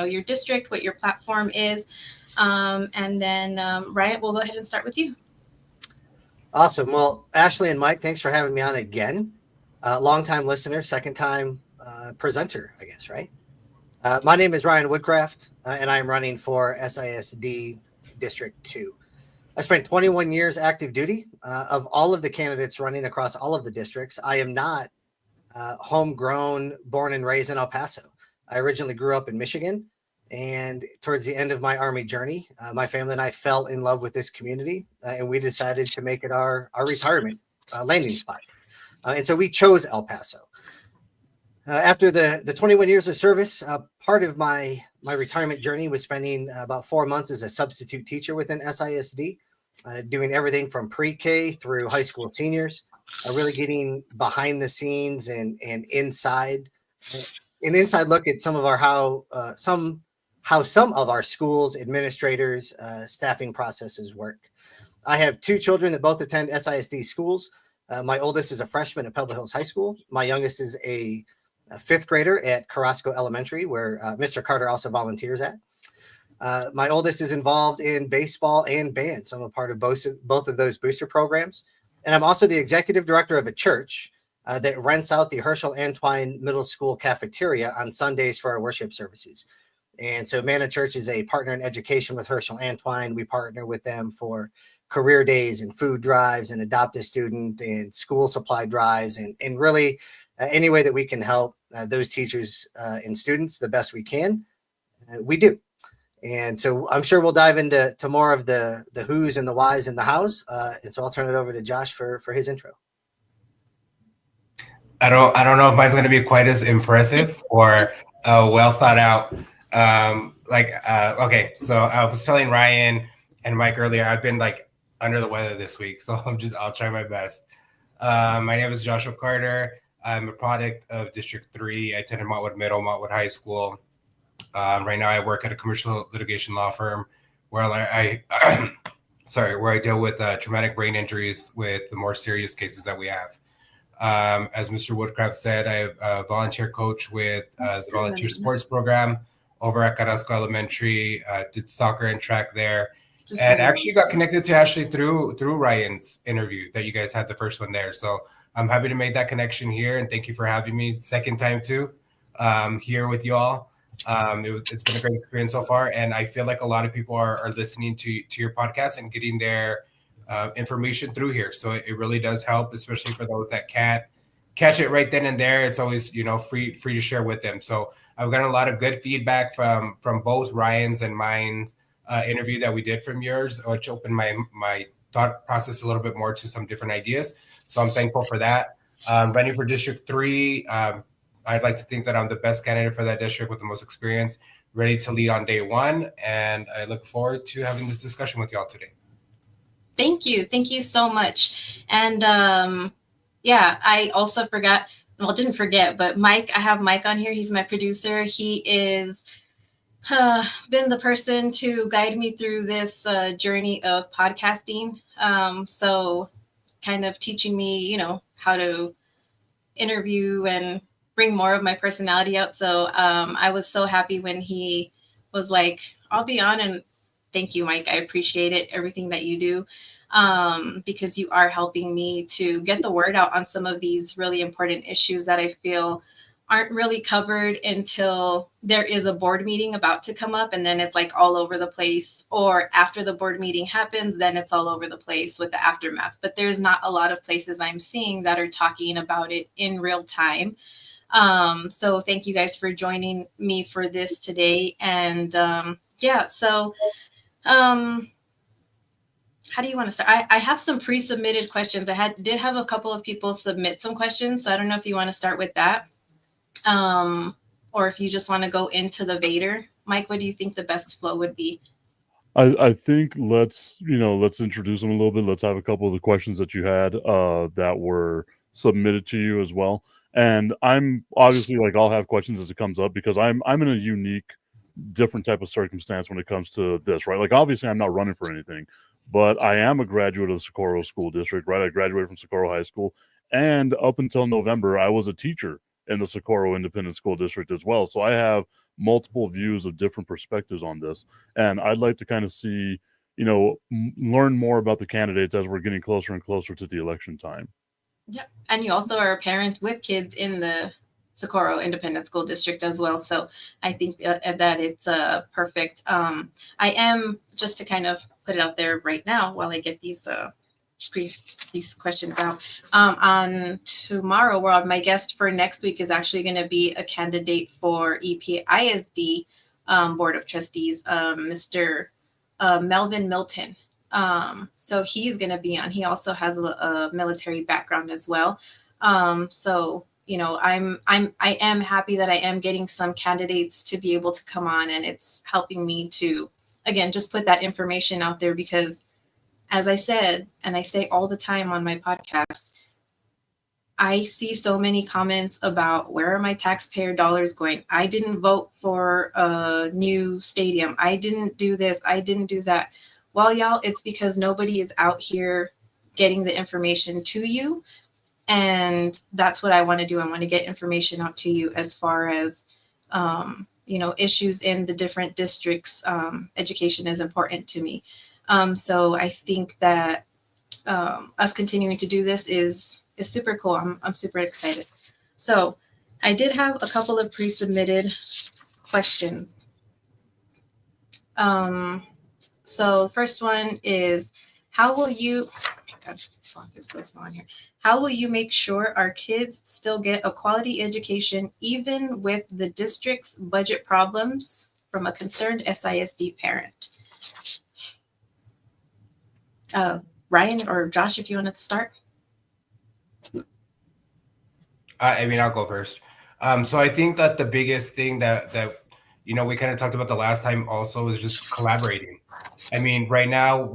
your district, what your platform is. And then, Ryan, we'll go ahead and start with you. Awesome. Well, Ashlee and Mike, thanks for having me on again. Long-time listener, second-time presenter, I guess, right? My name is Ryan Woodcraft, and I am running for SISD District 2. I spent 21 years active duty. Of all of the candidates running across all of the districts, I am not homegrown, born and raised in El Paso. I originally grew up in Michigan, and towards the end of my Army journey, my family and I fell in love with this community, and we decided to make it our retirement landing spot. And so we chose El Paso. After the 21 years of service, part of my retirement journey was spending about 4 months as a substitute teacher within SISD, doing everything from pre-K through high school seniors, really getting behind the scenes and inside an inside look at some of our how some of our schools, administrators, staffing processes work. I have 2 children that both attend SISD schools. My oldest is a freshman at Pebble Hills High School. My youngest is a 5th grader at Carrasco Elementary, where Mr. Carter also volunteers at. My oldest is involved in baseball and band, so I'm a part of both of those booster programs. And I'm also the executive director of a church that rents out the Herschel Antwine Middle School cafeteria on Sundays for our worship services. And so Manna Church is a partner in education with Herschel Antwine. We partner with them for career days and food drives and adopt a student and school supply drives and really any way that we can help those teachers and students the best we can, we do. And so I'm sure we'll dive into more of the who's and the whys in the hows. And so I'll turn it over to Josh for his intro. I don't know if mine's going to be quite as impressive or well thought out. Okay, so I was telling Ryan and Mike earlier, I've been like under the weather this week, so I'll try my best. My name is Joshua Carter. I'm a product of District 3. I attended Montwood Middle, Montwood High School. Right now I work at a commercial litigation law firm where I deal with traumatic brain injuries with the more serious cases that we have. As Mr. Woodcraft said, I'm a volunteer coach with the volunteer sports program over at Carrasco Elementary, did soccer and track there, and actually got connected to Ashlee through Ryan's interview that you guys had, the first one there. So I'm happy to make that connection here, and thank you for having me. Second time too, here with you all. It's been a great experience so far, and I feel like a lot of people are listening to your podcast and getting their information through here. So it really does help, especially for those that can't catch it right then and there. It's always, free to share with them. So I've gotten a lot of good feedback from both Ryan's and mine's interview that we did from yours, which opened my thought process a little bit more to some different ideas. So I'm thankful for that. Running for District 3, I'd like to think that I'm the best candidate for that district with the most experience, ready to lead on day one. And I look forward to having this discussion with y'all today. Thank you. Thank you so much. And I also didn't forget, but Mike, I have Mike on here. He's my producer. He is been the person to guide me through this journey of podcasting. So kind of teaching me, how to interview and bring more of my personality out. So I was so happy when he was like, I'll be on. And thank you, Mike. I appreciate it, everything that you do, because you are helping me to get the word out on some of these really important issues that I feel aren't really covered until there is a board meeting about to come up, and then it's like all over the place. Or after the board meeting happens, then it's all over the place with the aftermath. But there's not a lot of places I'm seeing that are talking about it in real time. So thank you guys for joining me for this today. And how do you want to start? I have some pre-submitted questions. Did have a couple of people submit some questions, so I don't know if you want to start with that, or if you just want to go into the Vader. Mike, what do you think the best flow would be? I think let's introduce them a little bit. Let's have a couple of the questions that you had that were submitted to you as well. And I'm obviously I'll have questions as it comes up, because I'm in a unique, different type of circumstance when it comes to this, right? Obviously I'm not running for anything, but I am a graduate of the Socorro School District, right? I graduated from Socorro High School, and up until November, I was a teacher in the Socorro Independent School District as well. So I have multiple views of different perspectives on this. And I'd like to kind of see, learn more about the candidates as we're getting closer and closer to the election time. Yeah. And you also are a parent with kids in the Socorro Independent School District as well. So I think that it's perfect. I am, just to kind of put it out there right now while I get these questions out. On tomorrow, my guest for next week is actually going to be a candidate for SISD Board of Trustees, Mr. Melvin Milton. So he's going to be on. He also has a military background as well. So I am happy that I am getting some candidates to be able to come on, and it's helping me to, again, just put that information out there, because as I said, and I say all the time on my podcast, I see so many comments about where are my taxpayer dollars going? I didn't vote for a new stadium. I didn't do this. I didn't do that. Well, y'all, it's because nobody is out here getting the information to you. And that's what I want to do. I want to get information out to you as far as, issues in the different districts. Education is important to me. So I think that us continuing to do this is super cool. I'm super excited. So I did have a couple of pre-submitted questions. So first one is, how will you, how will you make sure our kids still get a quality education even with the district's budget problems, from a concerned SISD parent? Ryan or Josh, if you want to start. I'll go first. So I think that the biggest thing that we kind of talked about the last time also is just collaborating. I mean, right now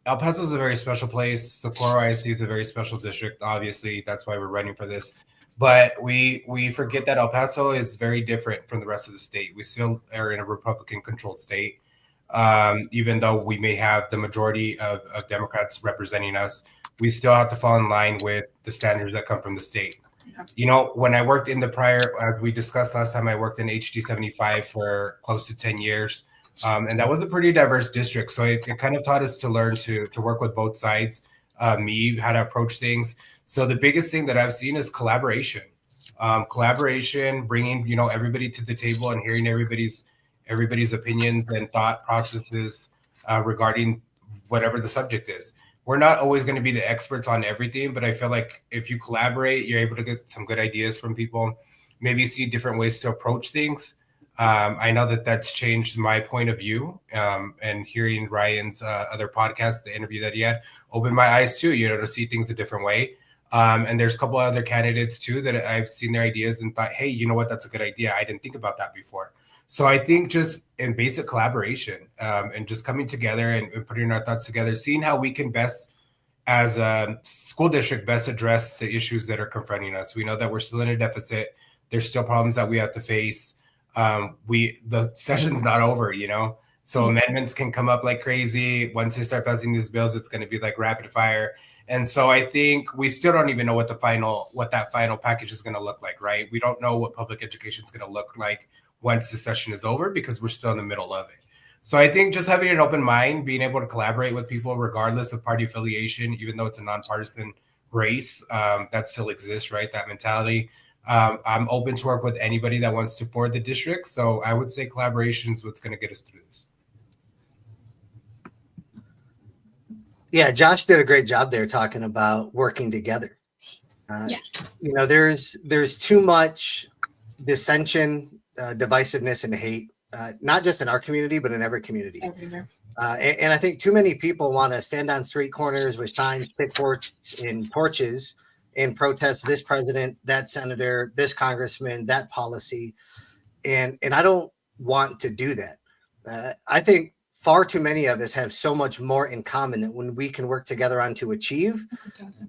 El Paso is a very special place. Socorro ISD is a very special district. Obviously, that's why we're running for this. But we forget that El Paso is very different from the rest of the state. We still are in a Republican-controlled state. Even though we may have the majority of Democrats representing us, we still have to fall in line with the standards that come from the state. When I worked in as we discussed last time, I worked in HD 75 for close to 10 years. And that was a pretty diverse district. So it kind of taught us to learn to work with both sides, how to approach things. So the biggest thing that I've seen is collaboration. Collaboration, bringing, everybody to the table and hearing everybody's opinions and thought processes regarding whatever the subject is. We're not always going to be the experts on everything, but I feel like if you collaborate, you're able to get some good ideas from people, maybe see different ways to approach things. I know that that's changed my point of view, and hearing Ryan's other podcast, the interview that he had, opened my eyes too, to see things a different way. And there's a couple of other candidates too that I've seen their ideas and thought, hey, you know what, that's a good idea. I didn't think about that before. So I think just in basic collaboration and just coming together and putting our thoughts together, seeing how we can best, as a school district, best address the issues that are confronting us. We know that we're still in a deficit. There's still problems that we have to face. The session's not over, so amendments can come up like crazy. Once they start passing these bills, it's going to be like rapid fire. And so I think we still don't even know what that final package is going to look like, right? We don't know what public education is going to look like once the session is over, because we're still in the middle of it. So I think just having an open mind, being able to collaborate with people regardless of party affiliation, even though it's a nonpartisan race, that still exists, right? That mentality. I'm open to work with anybody that wants to forward the district. So I would say collaboration is what's going to get us through this. Yeah, Josh did a great job there talking about working together. There's too much dissension, divisiveness, and hate, not just in our community, but in every community. Everywhere. And I think too many people want to stand on street corners with signs, pitchforks, and torches and protest this president, that senator, this congressman, that policy. And I don't want to do that. I think far too many of us have so much more in common that when we can work together on to achieve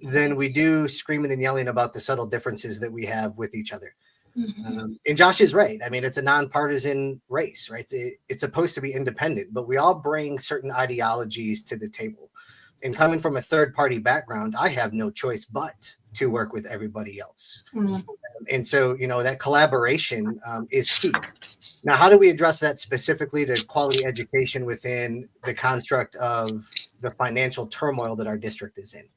than we do screaming and yelling about the subtle differences that we have with each other. Mm-hmm. And Josh is right. I mean, it's a nonpartisan race, right? It's supposed to be independent, but we all bring certain ideologies to the table. And coming from a third party background, I have no choice but to work with everybody else. Mm-hmm. And so, that collaboration is key. Now, how do we address that specifically to quality education within the construct of the financial turmoil that our district is in?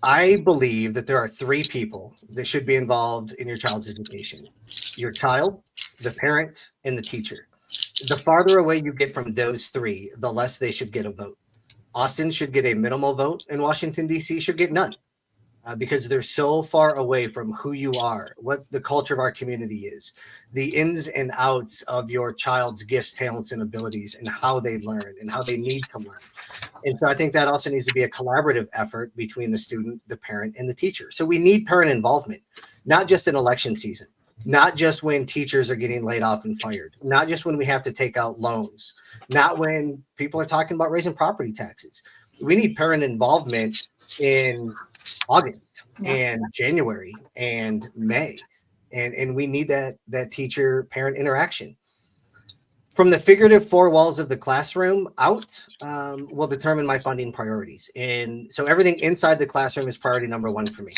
I believe that there are three people that should be involved in your child's education: your child, the parent, and the teacher. The farther away you get from those three, the less they should get a vote. Austin should get a minimal vote, and Washington, D.C. should get none. Because they're so far away from who you are, what the culture of our community is, the ins and outs of your child's gifts, talents, and abilities, and how they learn and how they need to learn. And so I think that also needs to be a collaborative effort between the student, the parent, and the teacher. So we need parent involvement, not just in election season, not just when teachers are getting laid off and fired, not just when we have to take out loans, not when people are talking about raising property taxes. We need parent involvement in August and January and May. And we need that teacher parent interaction. From the figurative four walls of the classroom out will determine my funding priorities. And so everything inside the classroom is priority number one for me.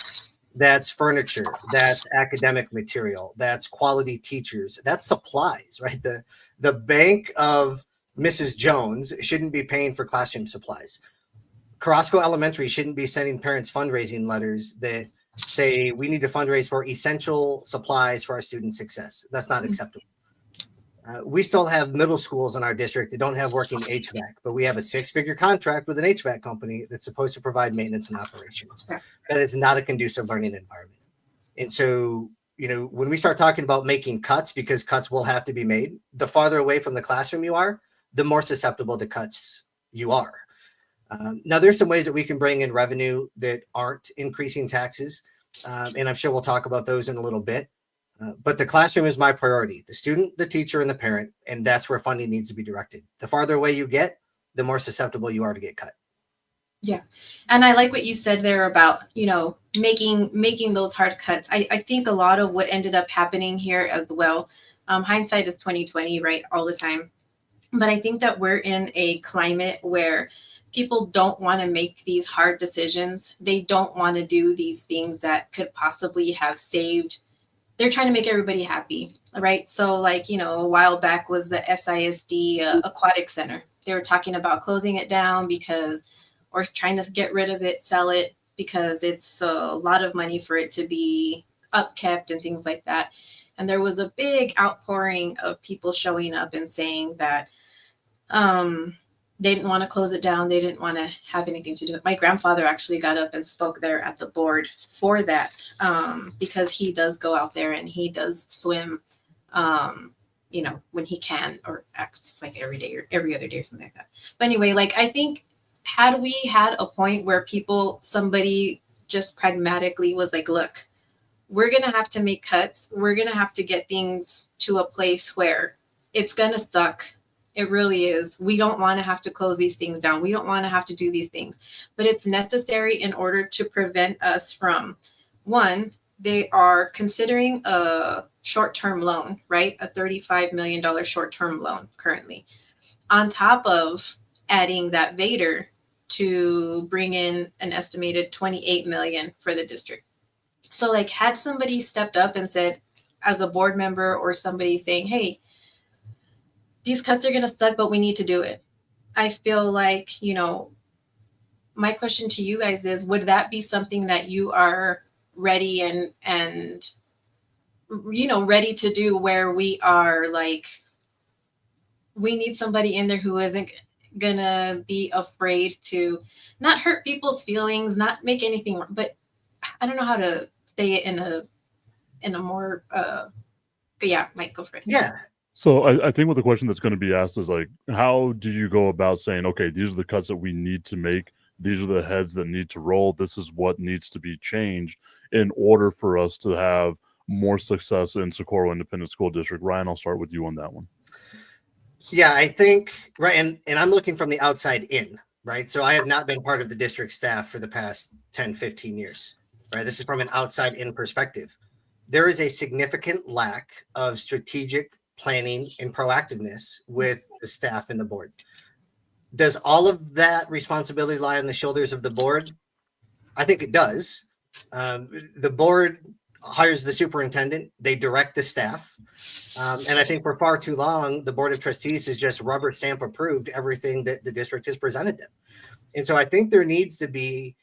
That's furniture, that's academic material, that's quality teachers, that's supplies, right? The bank of Mrs. Jones shouldn't be paying for classroom supplies. Carrasco Elementary shouldn't be sending parents fundraising letters that say we need to fundraise for essential supplies for our student success. That's not acceptable. We still have middle schools in our district that don't have working HVAC, but we have a 6-figure contract with an HVAC company that's supposed to provide maintenance and operations. That is not a conducive learning environment. And so, when we start talking about making cuts, because cuts will have to be made, the farther away from the classroom you are, the more susceptible to cuts you are. Now, there's some ways that we can bring in revenue that aren't increasing taxes, and I'm sure we'll talk about those in a little bit. But the classroom is my priority: the student, the teacher, and the parent, and that's where funding needs to be directed. The farther away you get, the more susceptible you are to get cut. Yeah, and I like what you said there about making those hard cuts. I think a lot of what ended up happening here as well. Hindsight is 2020, right? All the time, but I think that we're in a climate where people don't want to make these hard decisions. They don't want to do these things that could possibly have saved. They're trying to make everybody happy, right? So a while back was the SISD Aquatic Center. They were talking about closing it down or trying to get rid of it, sell it, because it's a lot of money for it to be upkept and things like that. And there was a big outpouring of people showing up and saying that they didn't want to close it down. They didn't want to have anything to do with it. My grandfather actually got up and spoke there at the board for that because he does go out there and he does swim, when he can, or it's like every day or every other day or something like that. But anyway, I think had we had a point where somebody just pragmatically was like, look, we're going to have to make cuts. We're going to have to get things to a place where it's going to suck. It really is. We don't want to have to close these things down. We don't want to have to do these things, but it's necessary in order to prevent us from, one, they are considering a short-term loan, right? A $35 million short-term loan currently, on top of adding that Vader to bring in an estimated $28 million for the district. So had somebody stepped up and said, as a board member or somebody saying, hey, these cuts are going to suck, but we need to do it. I feel like, my question to you guys is, would that be something that you are ready and ready to do, where we are we need somebody in there who isn't going to be afraid to not hurt people's feelings, not make anything, but I don't know how to say it in a more, Mike, go for it. Yeah. So I think what the question that's going to be asked is how do you go about saying, okay, these are the cuts that we need to make. These are the heads that need to roll. This is what needs to be changed in order for us to have more success in Socorro Independent School District. Ryan, I'll start with you on that one. Yeah, I think, right. And I'm looking from the outside in, right? So I have not been part of the district staff for the past 10, 15 years, right? This is from an outside in perspective. There is a significant lack of strategic planning and proactiveness with the staff and the board. Does all of that responsibility lie on the shoulders of the board? I think it does, The board hires the superintendent. They direct the staff. And I think for far too long, the Board of Trustees has just rubber stamp approved everything that the district has presented them. And so I think there needs to be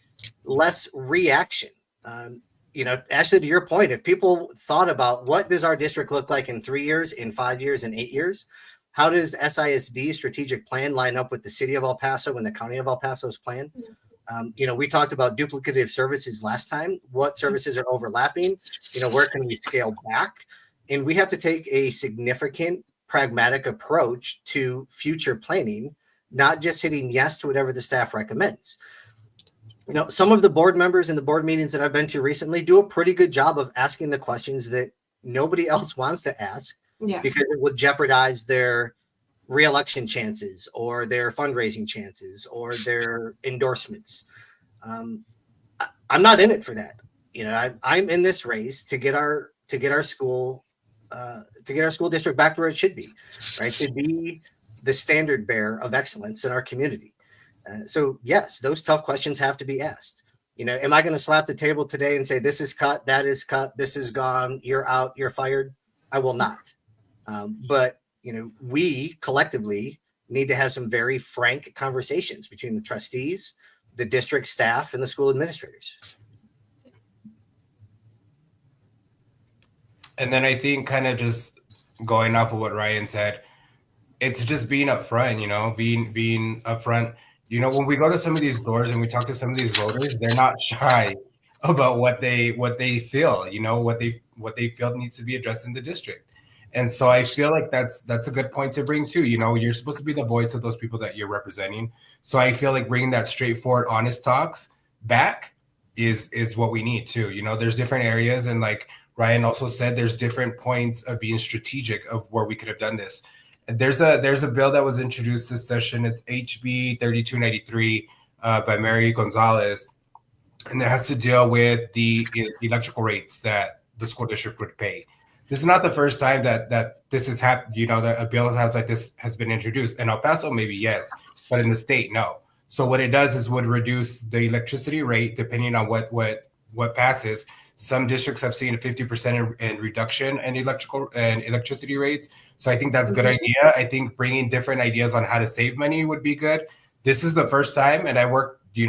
less reaction. Ashlee, to your point, if people thought about what does our district look like in 3 years, in 5 years, in 8 years, how does SISD strategic plan line up with the city of El Paso and the county of El Paso's plan? We talked about duplicative services last time. What services are overlapping? Where can we scale back? And we have to take a significant pragmatic approach to future planning, not just hitting yes to whatever the staff recommends. Some of the board members in the board meetings that I've been to recently do a pretty good job of asking the questions that nobody else wants to ask because it would jeopardize their reelection chances or their fundraising chances or their endorsements. I'm not in it for that. I'm in this race to get our school district back to where it should be, right? To be the standard bearer of excellence in our community. So yes, those tough questions have to be asked. Am I going to slap the table today and say, this is cut, that is cut, this is gone, you're out, you're fired? I will not. But we collectively need to have some very frank conversations between the trustees, the district staff, and the school administrators. And then I think kind of just going off of what Ryan said, it's just being upfront, being upfront. When we go to some of these doors and we talk to some of these voters, they're not shy about what they feel, what they feel needs to be addressed in the district. And so I feel like that's a good point to bring too. You're supposed to be the voice of those people that you're representing. So I feel like bringing that straightforward, honest talks back is what we need too. There's different areas, and like Ryan also said, there's different points of being strategic of where we could have done this. There's a bill that was introduced this session. It's HB 3293 by Mary Gonzalez, and it has to deal with the electrical rates that the school district would pay. This is not the first time that this has happened. That a bill like this has been introduced. In El Paso, maybe yes, but in the state, no. So what it does is would reduce the electricity rate depending on what passes. Some districts have seen a 50% in reduction in electricity rates. So I think that's a good idea. I think bringing different ideas on how to save money would be good. This is the first time, and I worked in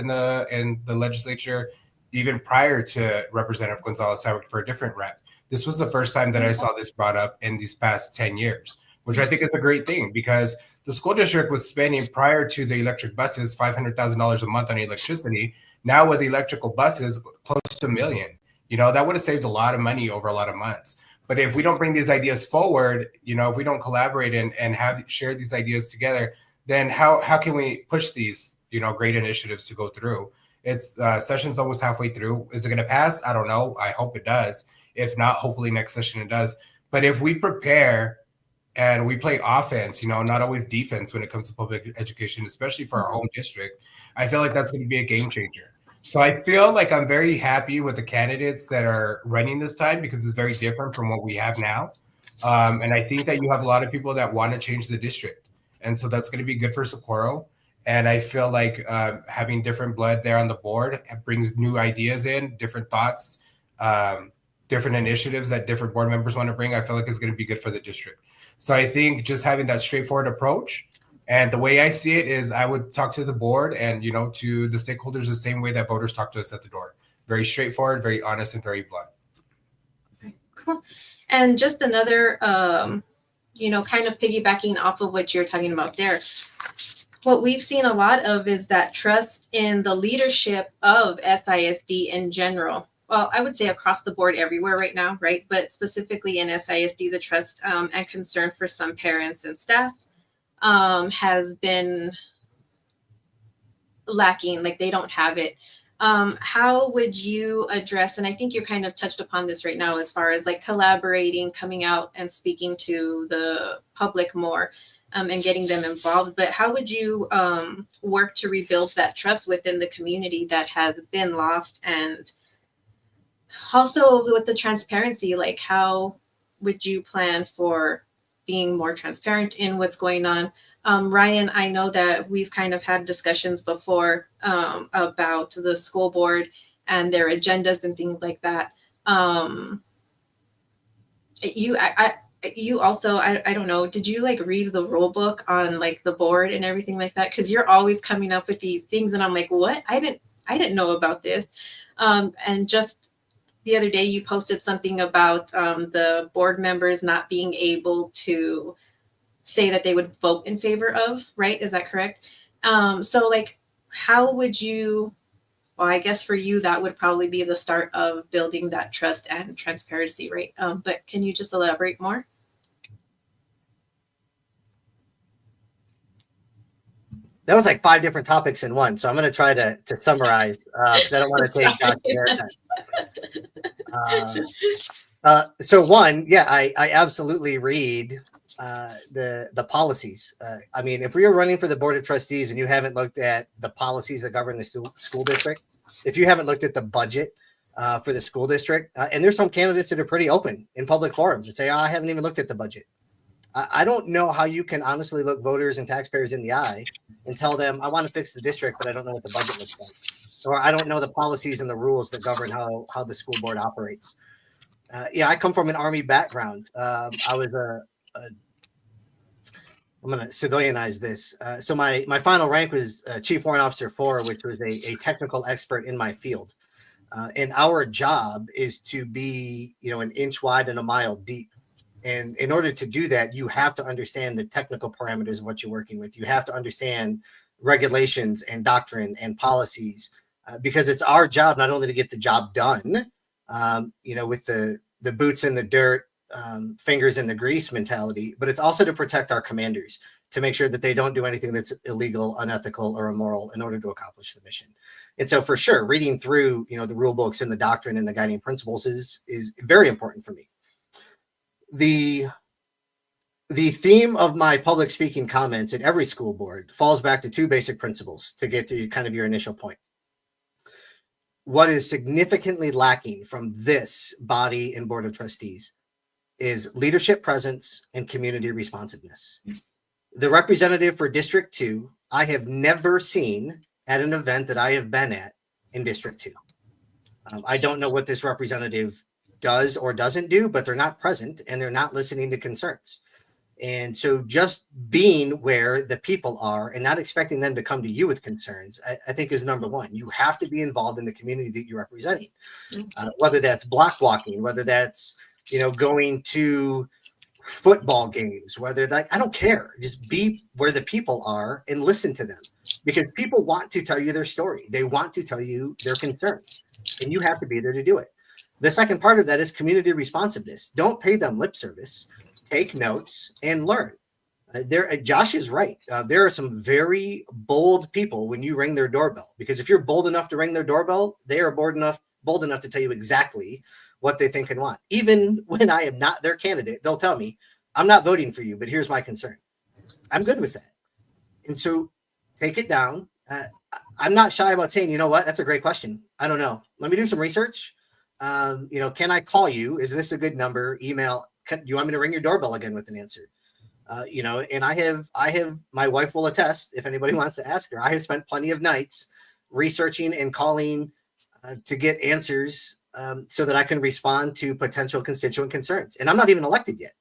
the legislature even prior to Representative Gonzalez. I worked for a different rep. This was the first time that I saw this brought up in these past 10 years, which I think is a great thing because the school district was spending prior to the electric buses $500,000 a month on electricity. Now with electrical buses, close to $1 million, that would have saved a lot of money over a lot of months. But if we don't bring these ideas forward, if we don't collaborate and share these ideas together, then how can we push these, great initiatives to go through? It's session's almost halfway through. Is it going to pass? I don't know. I hope it does. If not, hopefully next session it does. But if we prepare and we play offense, not always defense when it comes to public education, especially for our home district, I feel like that's going to be a game changer. So I feel like I'm very happy with the candidates that are running this time because it's very different from what we have now. And I think that you have a lot of people that want to change the district. And so that's going to be good for Socorro. And I feel like having different blood there on the board brings new ideas in, different thoughts, different initiatives that different board members want to bring. I feel like it's going to be good for the district. So I think just having that straightforward approach, and the way I see it is I would talk to the board and, to the stakeholders the same way that voters talk to us at the door. Very straightforward, very honest, and very blunt. Cool. And just another, kind of piggybacking off of what you're talking about there. What we've seen a lot of is that trust in the leadership of SISD in general. Well, I would say across the board everywhere right now, right? But specifically in SISD, the trust and concern for some parents and staff has been lacking, like they don't have it. How would you address, and I think you kind of touched upon this right now as far as like collaborating, coming out and speaking to the public more and getting them involved, but how would you work to rebuild that trust within the community that has been lost? And also with the transparency, like how would you plan for being more transparent in what's going on? Ryan, I know that we've kind of had discussions before about the school board and their agendas and things like that. You also, I don't know, did you like read the rule book on like the board and everything like that? Because you're always coming up with these things, and I'm like, what? I didn't know about this. And just the other day, you posted something about the board members not being able to say that they would vote in favor of, right? Is that correct? So like, how would you? Well, I guess for you, that would probably be the start of building that trust and transparency, right? But can you just elaborate more? That was like 5 different topics in one. So I'm going to try to summarize because I don't want to take Dr. time. So one, yeah, I absolutely read the policies. I mean, if we are running for the Board of Trustees and you haven't looked at the policies that govern the school district, if you haven't looked at the budget for the school district, and there's some candidates that are pretty open in public forums and say, oh, I haven't even looked at the budget. I don't know how you can honestly look voters and taxpayers in the eye and tell them, I want to fix the district, but I don't know what the budget looks like. Or I don't know the policies and the rules that govern how the school board operates. Yeah, I come from an Army background. I was I'm going to civilianize this. So my final rank was Chief Warrant Officer 4, which was a technical expert in my field. And our job is to be, an inch wide and a mile deep. And in order to do that, you have to understand the technical parameters of what you're working with. You have to understand regulations and doctrine and policies, because it's our job not only to get the job done, with the boots in the dirt, fingers in the grease mentality, but it's also to protect our commanders, to make sure that they don't do anything that's illegal, unethical, or immoral in order to accomplish the mission. And so for sure, reading through, the rule books and the doctrine and the guiding principles is very important for me. The theme of my public speaking comments at every school board falls back to 2 basic principles to get to kind of your initial point. What is significantly lacking from this body and Board of Trustees is leadership presence and community responsiveness. The representative for District 2, I have never seen at an event that I have been at in District 2. I don't know what this representative does or doesn't do, but they're not present and they're not listening to concerns. And so just being where the people are and not expecting them to come to you with concerns, I think is number one. You have to be involved in the community that you're representing, whether that's block walking, whether that's, going to football games, whether I don't care, just be where the people are and listen to them, because people want to tell you their story. They want to tell you their concerns, and you have to be there to do it. The second part of that is community responsiveness. Don't pay them lip service. Take notes and learn. Josh is right. There are some very bold people when you ring their doorbell, because if you're bold enough to ring their doorbell, they are bold enough to tell you exactly what they think and want. Even when I am not their candidate, they'll tell me, I'm not voting for you, but here's my concern. I'm good with that. And so take it down. I'm not shy about saying, you know what, that's a great question. I don't know. Let me do some research. Can I call you? Is this a good number? Email? Do you want me to ring your doorbell again with an answer? And I have, my wife will attest, if anybody wants to ask her, I have spent plenty of nights researching and calling to get answers so that I can respond to potential constituent concerns. And I'm not even elected yet.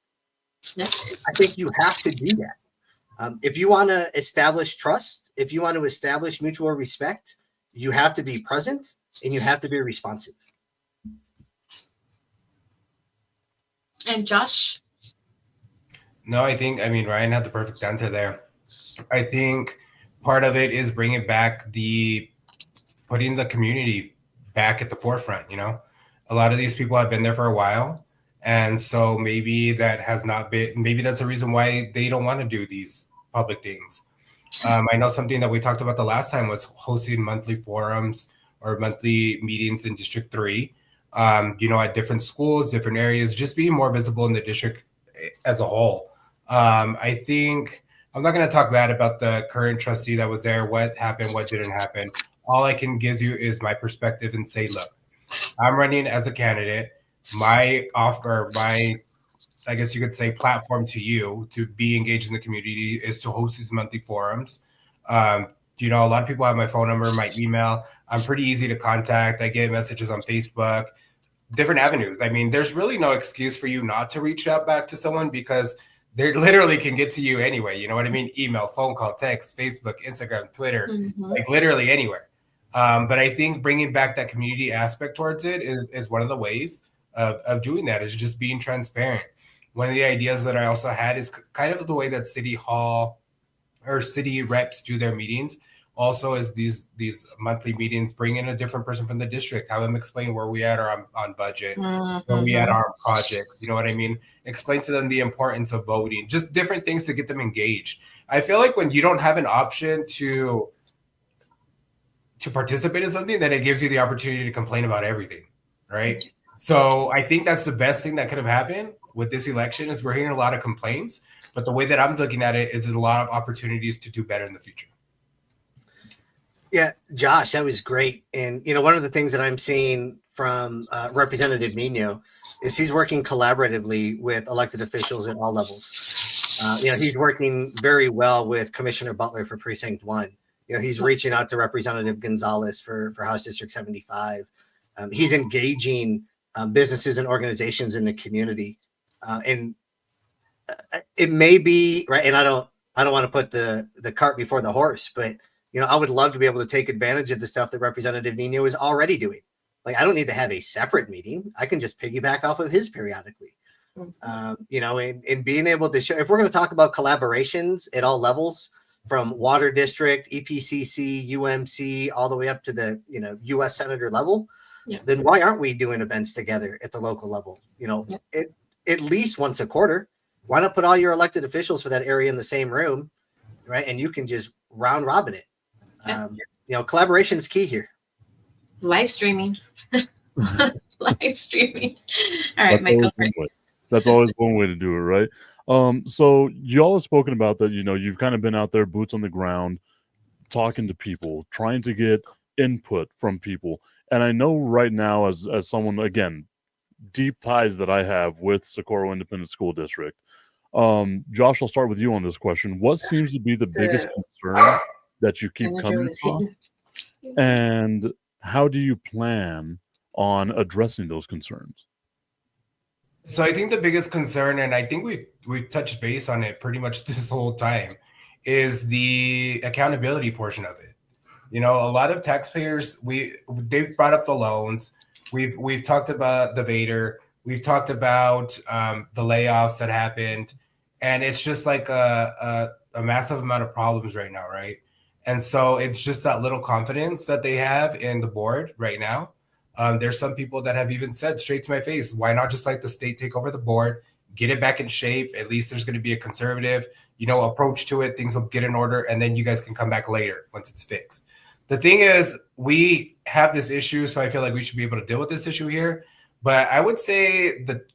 I think you have to do that. If you want to establish trust, if you want to establish mutual respect, you have to be present and you have to be responsive. And Josh? No, Ryan had the perfect answer there. I think part of it is bringing back putting the community back at the forefront. A lot of these people have been there for a while. And so maybe that's a reason why they don't want to do these public things. I know something that we talked about the last time was hosting monthly forums or monthly meetings in District 3. At different schools, different areas, just being more visible in the district as a whole. I think I'm not going to talk bad about the current trustee that was there, what happened, what didn't happen. All I can give you is my perspective and say, look, I'm running as a candidate. My offer, I guess you could say, platform to you to be engaged in the community is to host these monthly forums. A lot of people have my phone number, my email. I'm pretty easy to contact. I get messages on Facebook, different avenues. I mean, there's really no excuse for you not to reach out back to someone because they literally can get to you anyway. You know what I mean? Email, phone call, text, Facebook, Instagram, Twitter, like literally anywhere. But I think bringing back that community aspect towards it is one of the ways of doing that, is just being transparent. One of the ideas that I also had is kind of the way that City Hall or city reps do their meetings. Also, is these monthly meetings, bring in a different person from the district, have them explain where we at on budget, where we at our projects. You know what I mean? Explain to them the importance of voting, just different things to get them engaged. I feel like when you don't have an option to participate in something, then it gives you the opportunity to complain about everything, right? So I think that's the best thing that could have happened with this election, is we're hearing a lot of complaints, but the way that I'm looking at it is a lot of opportunities to do better in the future. Yeah, Josh, that was great. And, one of the things that I'm seeing from Representative Nino is he's working collaboratively with elected officials at all levels. He's working very well with Commissioner Butler for Precinct 1. He's reaching out to Representative Gonzalez for House District 75. He's engaging businesses and organizations in the community. And it may be, right, and I don't want to put the cart before the horse, but I would love to be able to take advantage of the stuff that Representative Nino is already doing. Like, I don't need to have a separate meeting. I can just piggyback off of his periodically. And being able to show, if we're going to talk about collaborations at all levels, from water district, EPCC, UMC, all the way up to the, U.S. Senator level, then why aren't we doing events together at the local level? At least once a quarter. Why not put all your elected officials for that area in the same room, right? And you can just round robin it. Collaboration is key here. Live streaming. Live streaming. All right, Michael. That's always one way to do it, right? So y'all have spoken about that, you've kind of been out there, boots on the ground, talking to people, trying to get input from people. And I know right now, as someone, again, deep ties that I have with Socorro Independent School District. Josh, I'll start with you on this question. What seems to be the biggest concern that you keep coming from? And how do you plan on addressing those concerns? So I think the biggest concern, and I think we've touched base on it pretty much this whole time, is the accountability portion of it. A lot of taxpayers, they've brought up the loans. We've talked about the Vader. We've talked about the layoffs that happened, and it's just like a massive amount of problems right now, right? And so it's just that little confidence that they have in the board right now. There's some people that have even said straight to my face, why not just let the state take over the board, get it back in shape? At least there's going to be a conservative, approach to it. Things will get in order, and then you guys can come back later once it's fixed. The thing is, we have this issue, so I feel like we should be able to deal with this issue here. But I would say the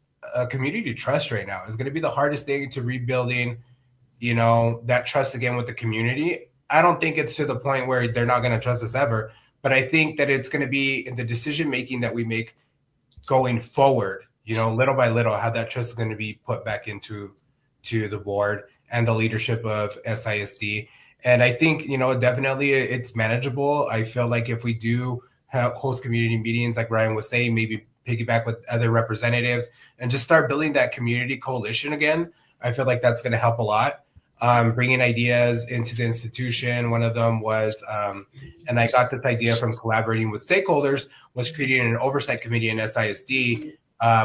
community trust right now is going to be the hardest thing to rebuilding, that trust again with the community. I don't think it's to the point where they're not going to trust us ever, but I think that it's going to be in the decision-making that we make going forward, little by little, how that trust is going to be put back into the board and the leadership of SISD. And I think, definitely it's manageable. I feel like if we do host community meetings, like Ryan was saying, maybe piggyback with other representatives and just start building that community coalition again, I feel like that's going to help a lot. Bringing ideas into the institution. One of them was, and I got this idea from collaborating with stakeholders, was creating an oversight committee in SISD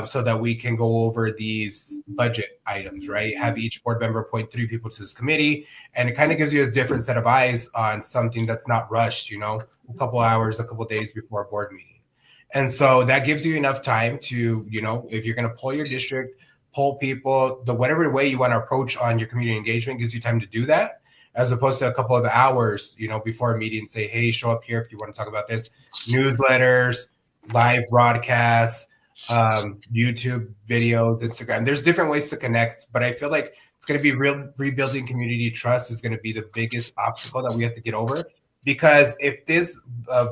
so that we can go over these budget items, right? Have each board member appoint 3 people to this committee. And it kind of gives you a different set of eyes on something that's not rushed, a couple hours, a couple days before a board meeting. And so that gives you enough time to, if you're going to poll your district, poll people, whatever way you want to approach on your community engagement gives you time to do that, as opposed to a couple of hours, before a meeting, say, hey, show up here if you want to talk about this. Newsletters, live broadcasts, YouTube videos, Instagram. There's different ways to connect, but I feel like it's going to be rebuilding community trust is going to be the biggest obstacle that we have to get over. Because if this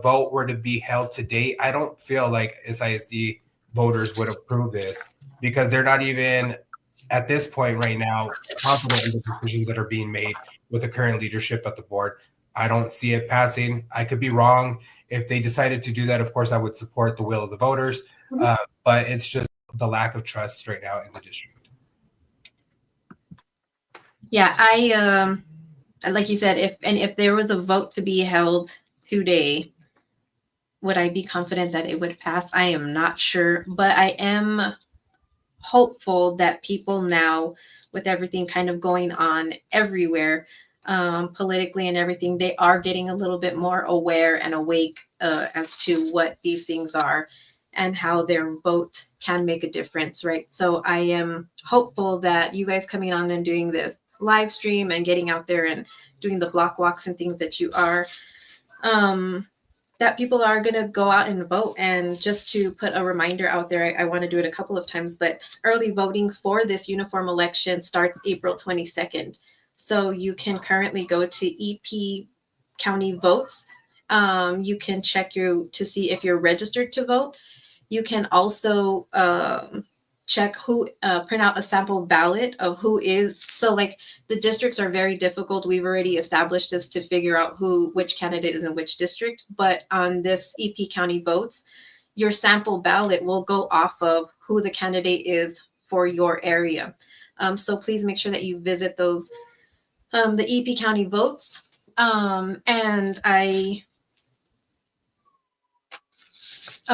vote were to be held today, I don't feel like SISD voters would approve this, because they're not even at this point right now confident in the decisions that are being made with the current leadership at the board. I don't see it passing. I could be wrong. If they decided to do that, of course, I would support the will of the voters. But it's just the lack of trust right now in the district. Yeah, I like you said, if there was a vote to be held today, would I be confident that it would pass? I am not sure, but I am hopeful that people now, with everything kind of going on everywhere, politically and everything, they are getting a little bit more aware and awake as to what these things are and how their vote can make a difference, right? So I am hopeful that you guys coming on and doing this live stream and getting out there and doing the block walks and things that you are, that people are going to go out and vote. And just to put a reminder out there, I want to do it a couple of times, but early voting for this uniform election starts April 22nd. So you can currently go to EP County Votes. You can check to see if you're registered to vote. You can also check print out a sample ballot of who is. So like the districts are very difficult. We've already established this to figure out which candidate is in which district. But on this EP County Votes, your sample ballot will go off of who the candidate is for your area. So please make sure that you visit those, the EP County Votes. And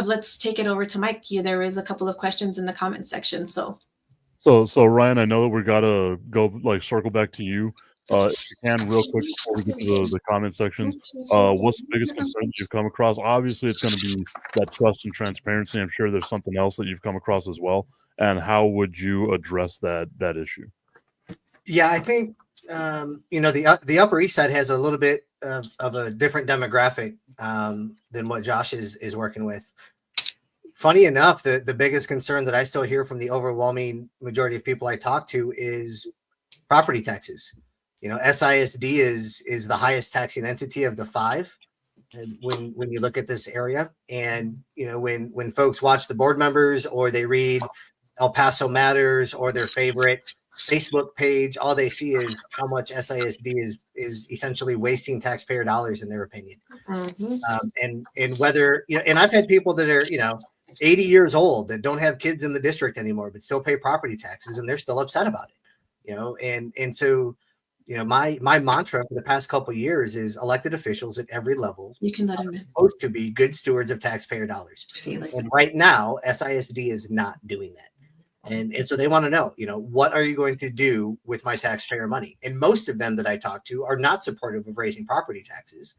let's take it over to Mike. There is a couple of questions in the comment section. So Ryan, I know that we gotta go circle back to you. If you can, real quick before we get to the comment section, what's the biggest concern that you've come across? Obviously, it's going to be that trust and transparency. I'm sure there's something else that you've come across as well. And how would you address that issue? Yeah, I think the Upper East Side has a little bit of a different demographic than what Josh is working with. Funny enough, the biggest concern that I still hear from the overwhelming majority of people I talk to is property taxes. SISD is the highest taxing entity of the 5 when you look at this area. And when folks watch the board members or they read El Paso Matters or their favorite Facebook page, all they see is how much SISD is essentially wasting taxpayer dollars, in their opinion. And whether and I've had people that are 80 years old that don't have kids in the district anymore but still pay property taxes, and they're still upset about it. And so my mantra for the past couple of years is elected officials at every level are supposed to be good stewards of taxpayer dollars. And right now, SISD is not doing that. And so they want to know, what are you going to do with my taxpayer money? And most of them that I talk to are not supportive of raising property taxes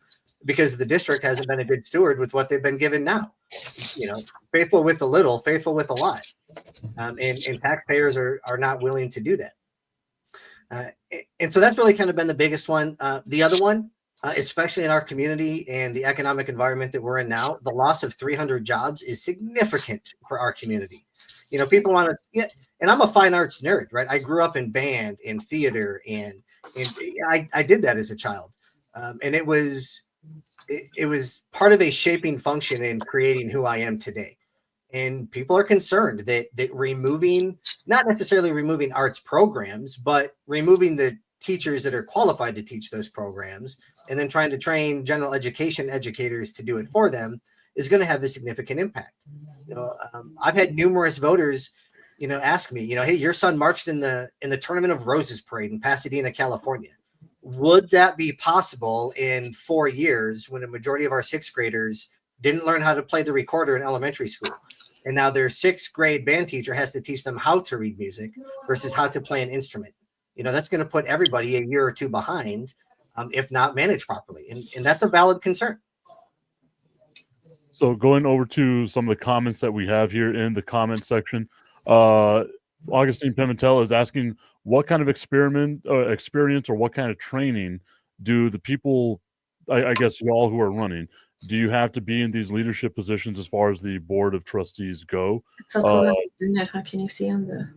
because the district hasn't been a good steward with what they've been given now. Faithful with the little, faithful with a lot. And taxpayers are not willing to do that. And so that's really kind of been the biggest one. The other one, especially in our community and the economic environment that we're in now, the loss of 300 jobs is significant for our community. People want to, and I'm a fine arts nerd, right? I grew up in band and theater, and I did that as a child. And it was part of a shaping function in creating who I am today. And people are concerned that not necessarily removing arts programs, but removing the teachers that are qualified to teach those programs and then trying to train general education educators to do it for them is going to have a significant impact. I've had numerous voters, ask me, hey, your son marched in the Tournament of Roses parade in Pasadena, California. Would that be possible in 4 years when a majority of our 6th graders didn't learn how to play the recorder in elementary school? And now their 6th grade band teacher has to teach them how to read music versus how to play an instrument. That's going to put everybody a year or 2 behind, if not managed properly. And that's a valid concern. So going over to some of the comments that we have here in the comment section, Augustine Pimentel is asking what kind of experience or what kind of training do the people, I guess you all who are running, do you have to be in these leadership positions as far as the board of trustees go? So cool. How can you see on the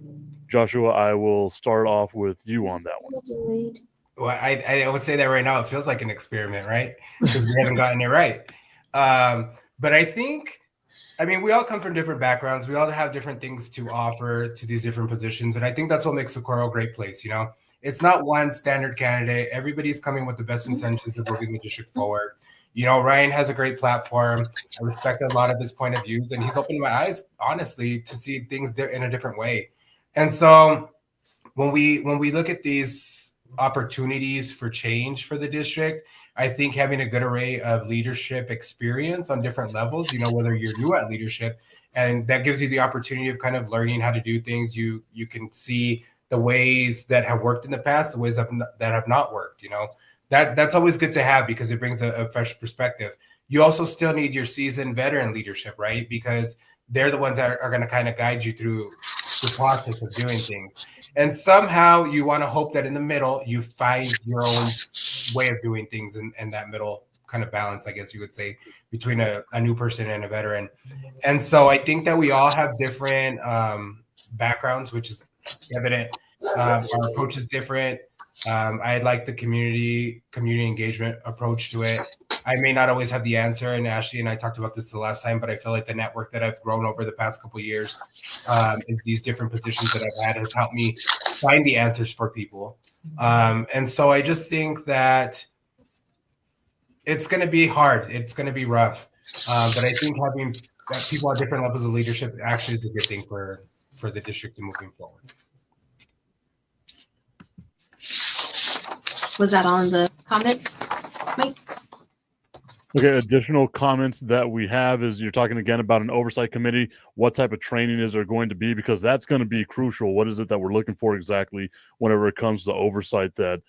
Joshua? I will start off with you on that one. Well, I would say that right now it feels like an experiment, right? Because we haven't gotten it right. But I think, we all come from different backgrounds. We all have different things to offer to these different positions. And I think that's what makes Socorro a great place. It's not one standard candidate. Everybody's coming with the best intentions of moving the district forward. You know, Ryan has a great platform. I respect a lot of his point of views, and he's opened my eyes, honestly, to see things in a different way. And so when we look at these opportunities for change for the district, I think having a good array of leadership experience on different levels, you know, whether you're new at leadership, and that gives you the opportunity of kind of learning how to do things. You can see the ways that have worked in the past, the ways that have not worked. You know, that's always good to have because it brings a fresh perspective. You also still need your seasoned veteran leadership, right? Because they're the ones that are going to kind of guide you through the process of doing things. And somehow you want to hope that in the middle, you find your own way of doing things in that middle kind of balance, I guess you would say, between a new person and a veteran. And so I think that we all have different backgrounds, which is evident. Our approach is different. I like the community engagement approach to it. I may not always have the answer, and Ashlee and I talked about this the last time, but I feel like the network that I've grown over the past couple of years in these different positions that I've had has helped me find the answers for people. And so I just think that it's going to be hard. It's going to be rough. But I think having people at different levels of leadership actually is a good thing for the district moving forward. Was that on the comment, Mike? Okay, additional comments that we have is you're talking again about an oversight committee. What type of training is there going to be? Because that's going to be crucial. What is it that we're looking for exactly whenever it comes to oversight that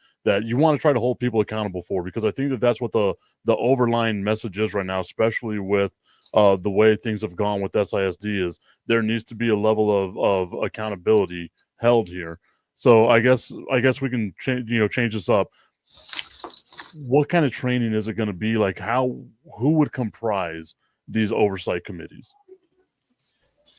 you want to try to hold people accountable for? Because I think that that's what the overlying message is right now, especially with the way things have gone with SISD, is there needs to be a level of accountability held here. So I guess we can change this up. What kind of training is it going to be? Like who would comprise these oversight committees?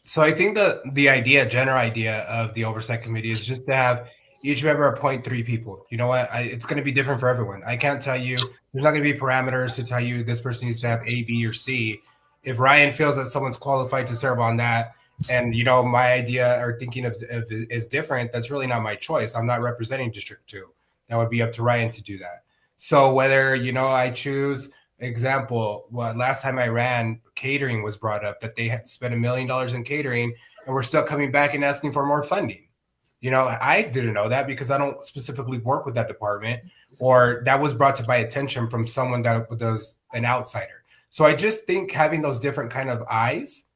So I think the general idea of the oversight committee is just to have each member appoint 3 people. You know what? It's going to be different for everyone. I can't tell you, there's not going to be parameters to tell you this person needs to have A, B, or C. If Ryan feels that someone's qualified to serve on that, and, you know, my idea or thinking of is different, that's really not my choice. I'm not representing District 2. That would be up to Ryan to do that. So whether, you know, I choose, example, last time I ran, catering was brought up, that they had spent $1 million in catering and we're still coming back and asking for more funding. You know, I didn't know that because I don't specifically work with that department, or that was brought to my attention from someone that was an outsider. So I just think having those different kind of eyes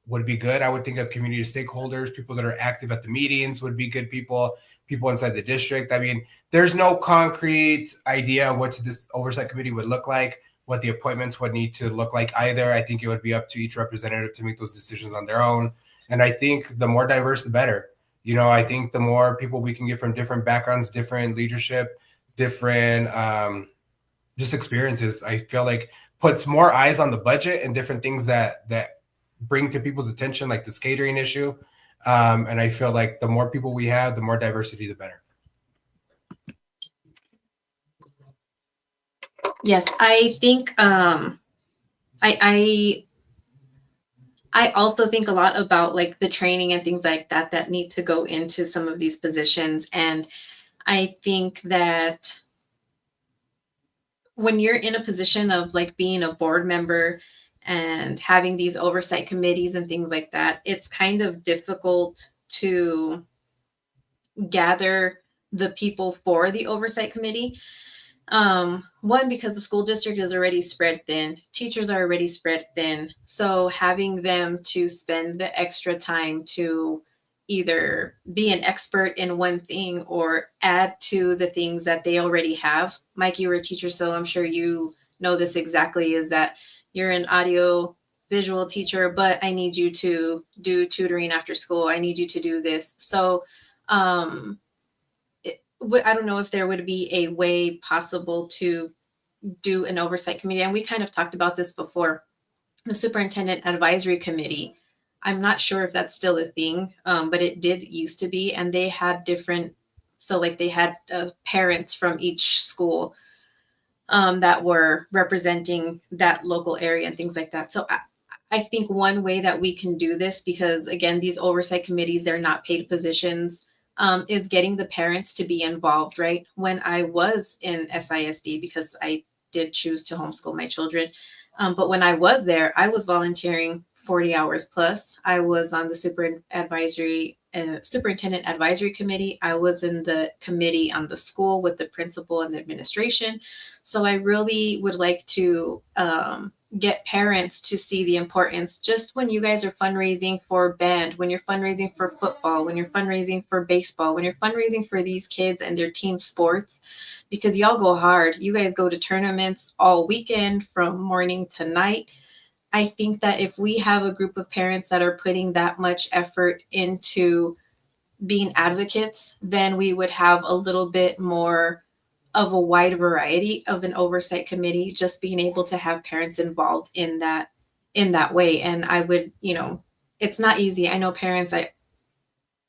would be good. I would think of community stakeholders, people that are active at the meetings would be good people inside the district. I mean, there's no concrete idea what this oversight committee would look like, what the appointments would need to look like either. I think it would be up to each representative to make those decisions on their own. And I think the more diverse, the better. You know, I think the more people we can get from different backgrounds, different leadership, different just experiences, I feel like puts more eyes on the budget and different things that bring to people's attention, like this catering issue. And I feel like the more people we have, the more diversity, the better. Yes, I think I also think a lot about like the training and things like that need to go into some of these positions. And I think that when you're in a position of like being a board member and having these oversight committees and things like that, it's kind of difficult to gather the people for the oversight committee. One, because the school district is already spread thin, teachers are already spread thin. So having them to spend the extra time to either be an expert in one thing or add to the things that they already have. Mike, you were a teacher, so I'm sure you know this exactly, is that you're an audio visual teacher, but I need you to do tutoring after school. I need you to do this. So I don't know if there would be a way possible to do an oversight committee. And we kind of talked about this before. The superintendent advisory committee, I'm not sure if that's still a thing, but it did used to be. And they had different, so like they had parents from each school that were representing that local area and things like that. So I think one way that we can do this, because again, these oversight committees, they're not paid positions, is getting the parents to be involved, right? When I was in SISD, because I did choose to homeschool my children. But when I was there, I was volunteering 40 hours plus. I was on the superintendent advisory committee. I was in the committee on the school with the principal and the administration. So I really would like to get parents to see the importance, just when you guys are fundraising for band, when you're fundraising for football, when you're fundraising for baseball, when you're fundraising for these kids and their team sports, because y'all go hard. You guys go to tournaments all weekend from morning to night. I think that if we have a group of parents that are putting that much effort into being advocates, then we would have a little bit more of a wide variety of an oversight committee, just being able to have parents involved in that way. And I would, it's not easy. I know parents,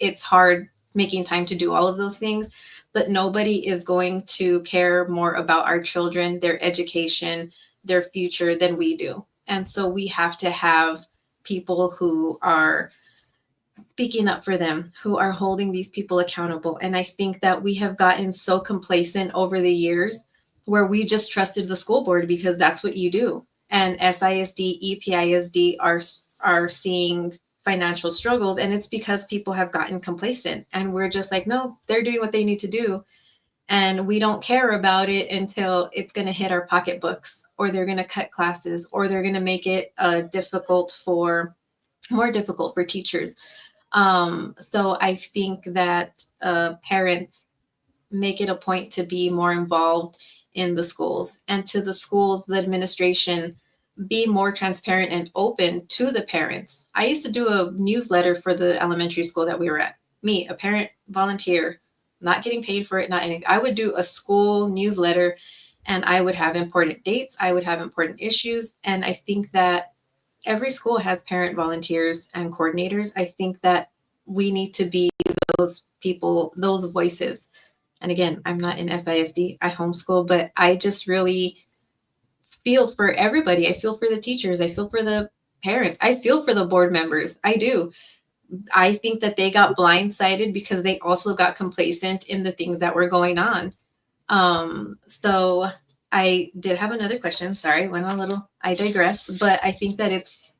it's hard making time to do all of those things, but nobody is going to care more about our children, their education, their future than we do. And so we have to have people who are speaking up for them, who are holding these people accountable. And I think that we have gotten so complacent over the years where we just trusted the school board because that's what you do. And SISD, EPISD are seeing financial struggles, and it's because people have gotten complacent. And we're just like, no, they're doing what they need to do. And we don't care about it until it's going to hit our pocketbooks, or they're going to cut classes, or they're going to make it more difficult for teachers. So I think that parents make it a point to be more involved in the schools, and to the schools, the administration, be more transparent and open to the parents. I used to do a newsletter for the elementary school that we were at. Me, a parent volunteer, not getting paid for it, not anything. I would do a school newsletter, and I would have important dates. I would have important issues. And I think that every school has parent volunteers and coordinators. I think that we need to be those people, those voices. And again, I'm not in SISD, I homeschool, but I just really feel for everybody. I feel for the teachers. I feel for the parents. I feel for the board members. I do. I think that they got blindsided because they also got complacent in the things that were going on. So I did have another question. Sorry, I digress, but I think that it's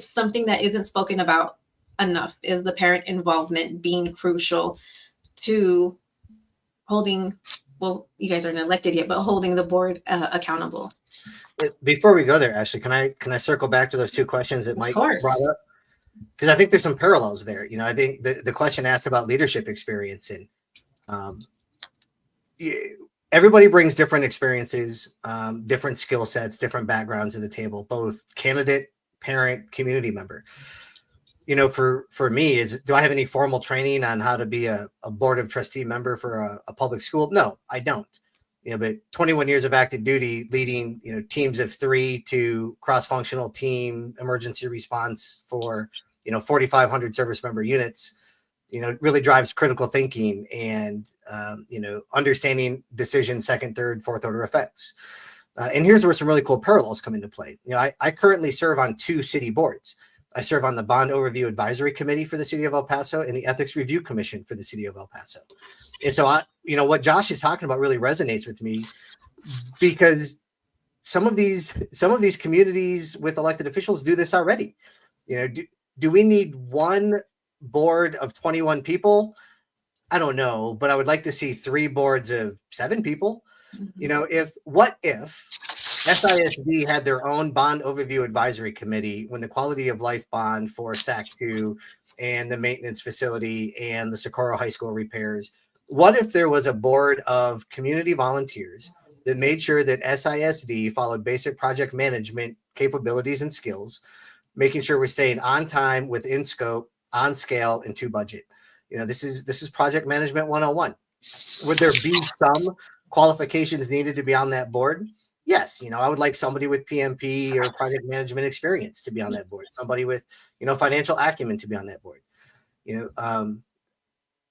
something that isn't spoken about enough, is the parent involvement being crucial to holding, well, you guys aren't elected yet, but holding the board accountable. Before we go there, Ashlee, can I circle back to those two questions that Mike brought up? Because I think there's some parallels there. I think the question asked about leadership experience, and everybody brings different experiences, different skill sets, different backgrounds to the table, both candidate, parent, community member. For me, do I have any formal training on how to be a board of trustee member for a public school? No, I don't. But 21 years of active duty leading, teams of 3 to cross-functional team emergency response for, 4,500 service member units, really drives critical thinking and, understanding decision, second, third, fourth order effects. And here's where some really cool parallels come into play. I currently serve on 2 city boards. I serve on the Bond Overview Advisory Committee for the City of El Paso and the Ethics Review Commission for the City of El Paso. And so, what Josh is talking about really resonates with me, because some of these communities with elected officials do this already. Do we need one board of 21 people? I don't know, but I would like to see 3 boards of 7 people. What if SISD had their own Bond Overview Advisory Committee when the quality of life bond for SAC 2 and the maintenance facility and the Socorro High School repairs? What if there was a board of community volunteers that made sure that SISD followed basic project management capabilities and skills, making sure we're staying on time, within scope, on scale, and to budget? This is project management 101. Would there be some qualifications needed to be on that board? Yes. I would like somebody with PMP or project management experience to be on that board, somebody with, financial acumen to be on that board.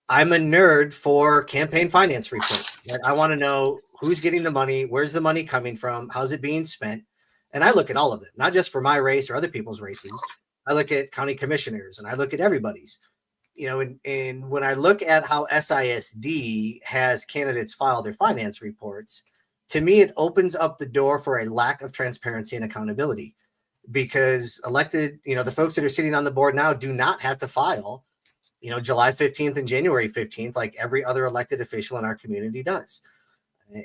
I'm a nerd for campaign finance reports. I want to know who's getting the money, where's the money coming from, how's it being spent. And I look at all of it, not just for my race or other people's races. I look at county commissioners and I look at everybody's. And when I look at how SISD has candidates file their finance reports, to me, it opens up the door for a lack of transparency and accountability, because elected, the folks that are sitting on the board now do not have to file, July 15th and January 15th, like every other elected official in our community does.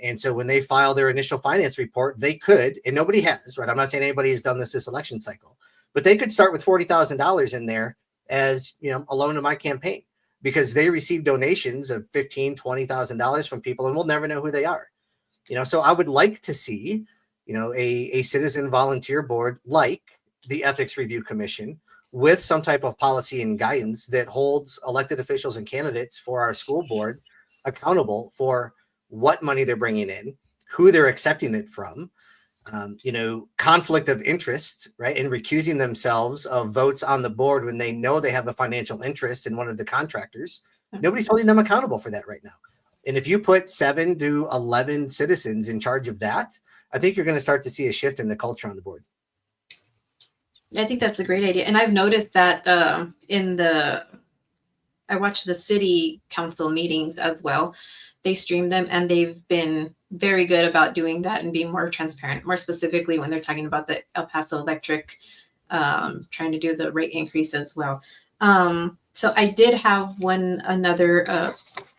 And so when they file their initial finance report, they could, and nobody has, right? I'm not saying anybody has done this election cycle, but they could start with $40,000 in there as, a loan to my campaign, because they receive donations of $15,000, $20,000 from people, and we'll never know who they are. So I would like to see, a citizen volunteer board like the Ethics Review Commission, with some type of policy and guidance that holds elected officials and candidates for our school board accountable for what money they're bringing in, who they're accepting it from, conflict of interest, right? And recusing themselves of votes on the board when they know they have a financial interest in one of the contractors. Nobody's holding them accountable for that right now. And if you put 7 to 11 citizens in charge of that, I think you're going to start to see a shift in the culture on the board. I think that's a great idea. And I've noticed that I watch the city council meetings as well. They stream them, and they've been very good about doing that and being more transparent, more specifically when they're talking about the El Paso Electric, trying to do the rate increase as well. So I did have another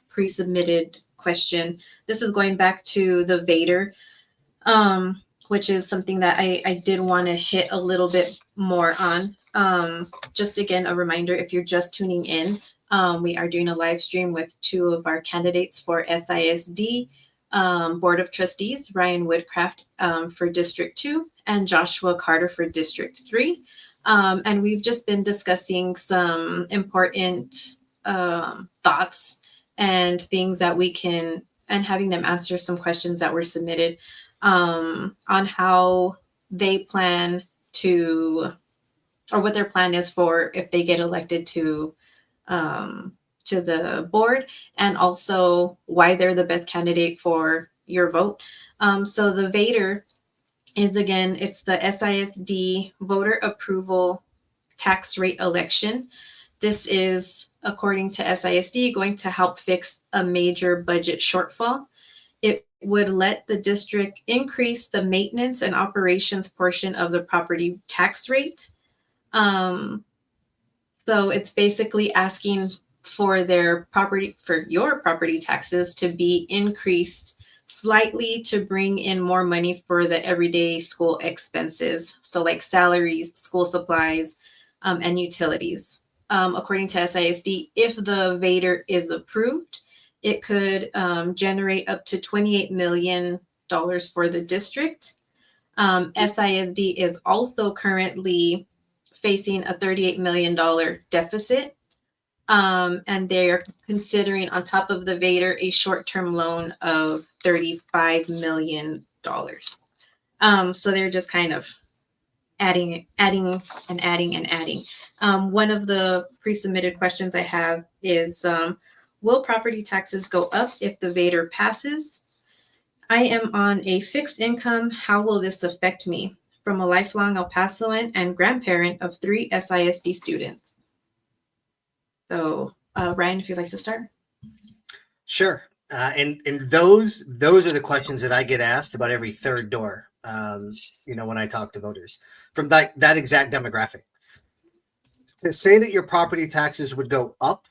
pre-submitted question. This is going back to the Vader, which is something that I did want to hit a little bit more on. Just again, a reminder, if you're just tuning in, we are doing a live stream with 2 of our candidates for SISD Board of Trustees, Ryan Woodcraft for District 2 and Joshua Carter for District 3. And we've just been discussing some important thoughts and things that we can, and having them answer some questions that were submitted on how they plan to, or what their plan is for if they get elected to the board, and also why they're the best candidate for your vote. So the Vader is, again, it's the SISD voter approval tax rate election. This is, according to SISD, going to help fix a major budget shortfall. It would let the district increase the maintenance and operations portion of the property tax rate. So it's basically asking for your property taxes to be increased slightly to bring in more money for the everyday school expenses. So like salaries, school supplies, and utilities. According to SISD, if the Vader is approved, it could generate up to $28 million for the district. SISD is also currently facing a $38 million deficit. And they're considering, on top of the Vader, a short-term loan of $35 million. So they're just kind of adding. One of the pre-submitted questions I have is, will property taxes go up if the Vader passes? I am on a fixed income. How will this affect me? From a lifelong El Pasoan and grandparent of 3 SISD students. So, Ryan, if you'd like to start. Sure. And those are the questions that I get asked about every third door, when I talk to voters from that exact demographic. To say that your property taxes would go up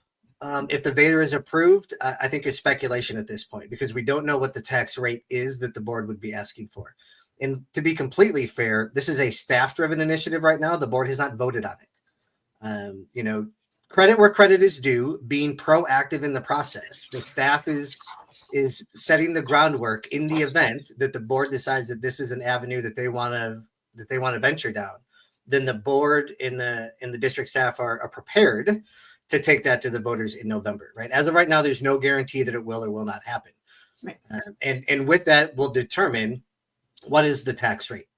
if the Vader is approved, I think is speculation at this point, because we don't know what the tax rate is that the board would be asking for. And to be completely fair, this is a staff-driven initiative right now. The board has not voted on it. Credit where credit is due, being proactive in the process. The staff is setting the groundwork in the event that the board decides that this is an avenue that they want to venture down. Then the board and the district staff are prepared to take that to the voters in November. Right. As of right now, there's no guarantee that it will or will not happen. Right. And with that, we'll determine what is the tax rate.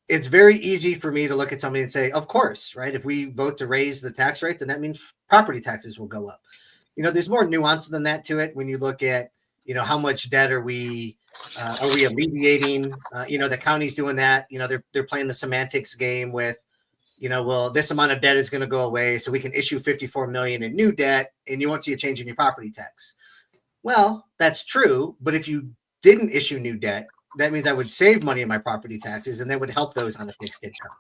It's very easy for me to look at somebody and say, of course, right? If we vote to raise the tax rate, then that means property taxes will go up. There's more nuance than that to it. When you look at, how much debt are we alleviating? The county's doing that. They're playing the semantics game with, well, this amount of debt is going to go away, so we can issue $54 million in new debt, and you won't see a change in your property tax. Well, that's true, but if you didn't issue new debt, that means I would save money in my property taxes, and that would help those on a fixed income.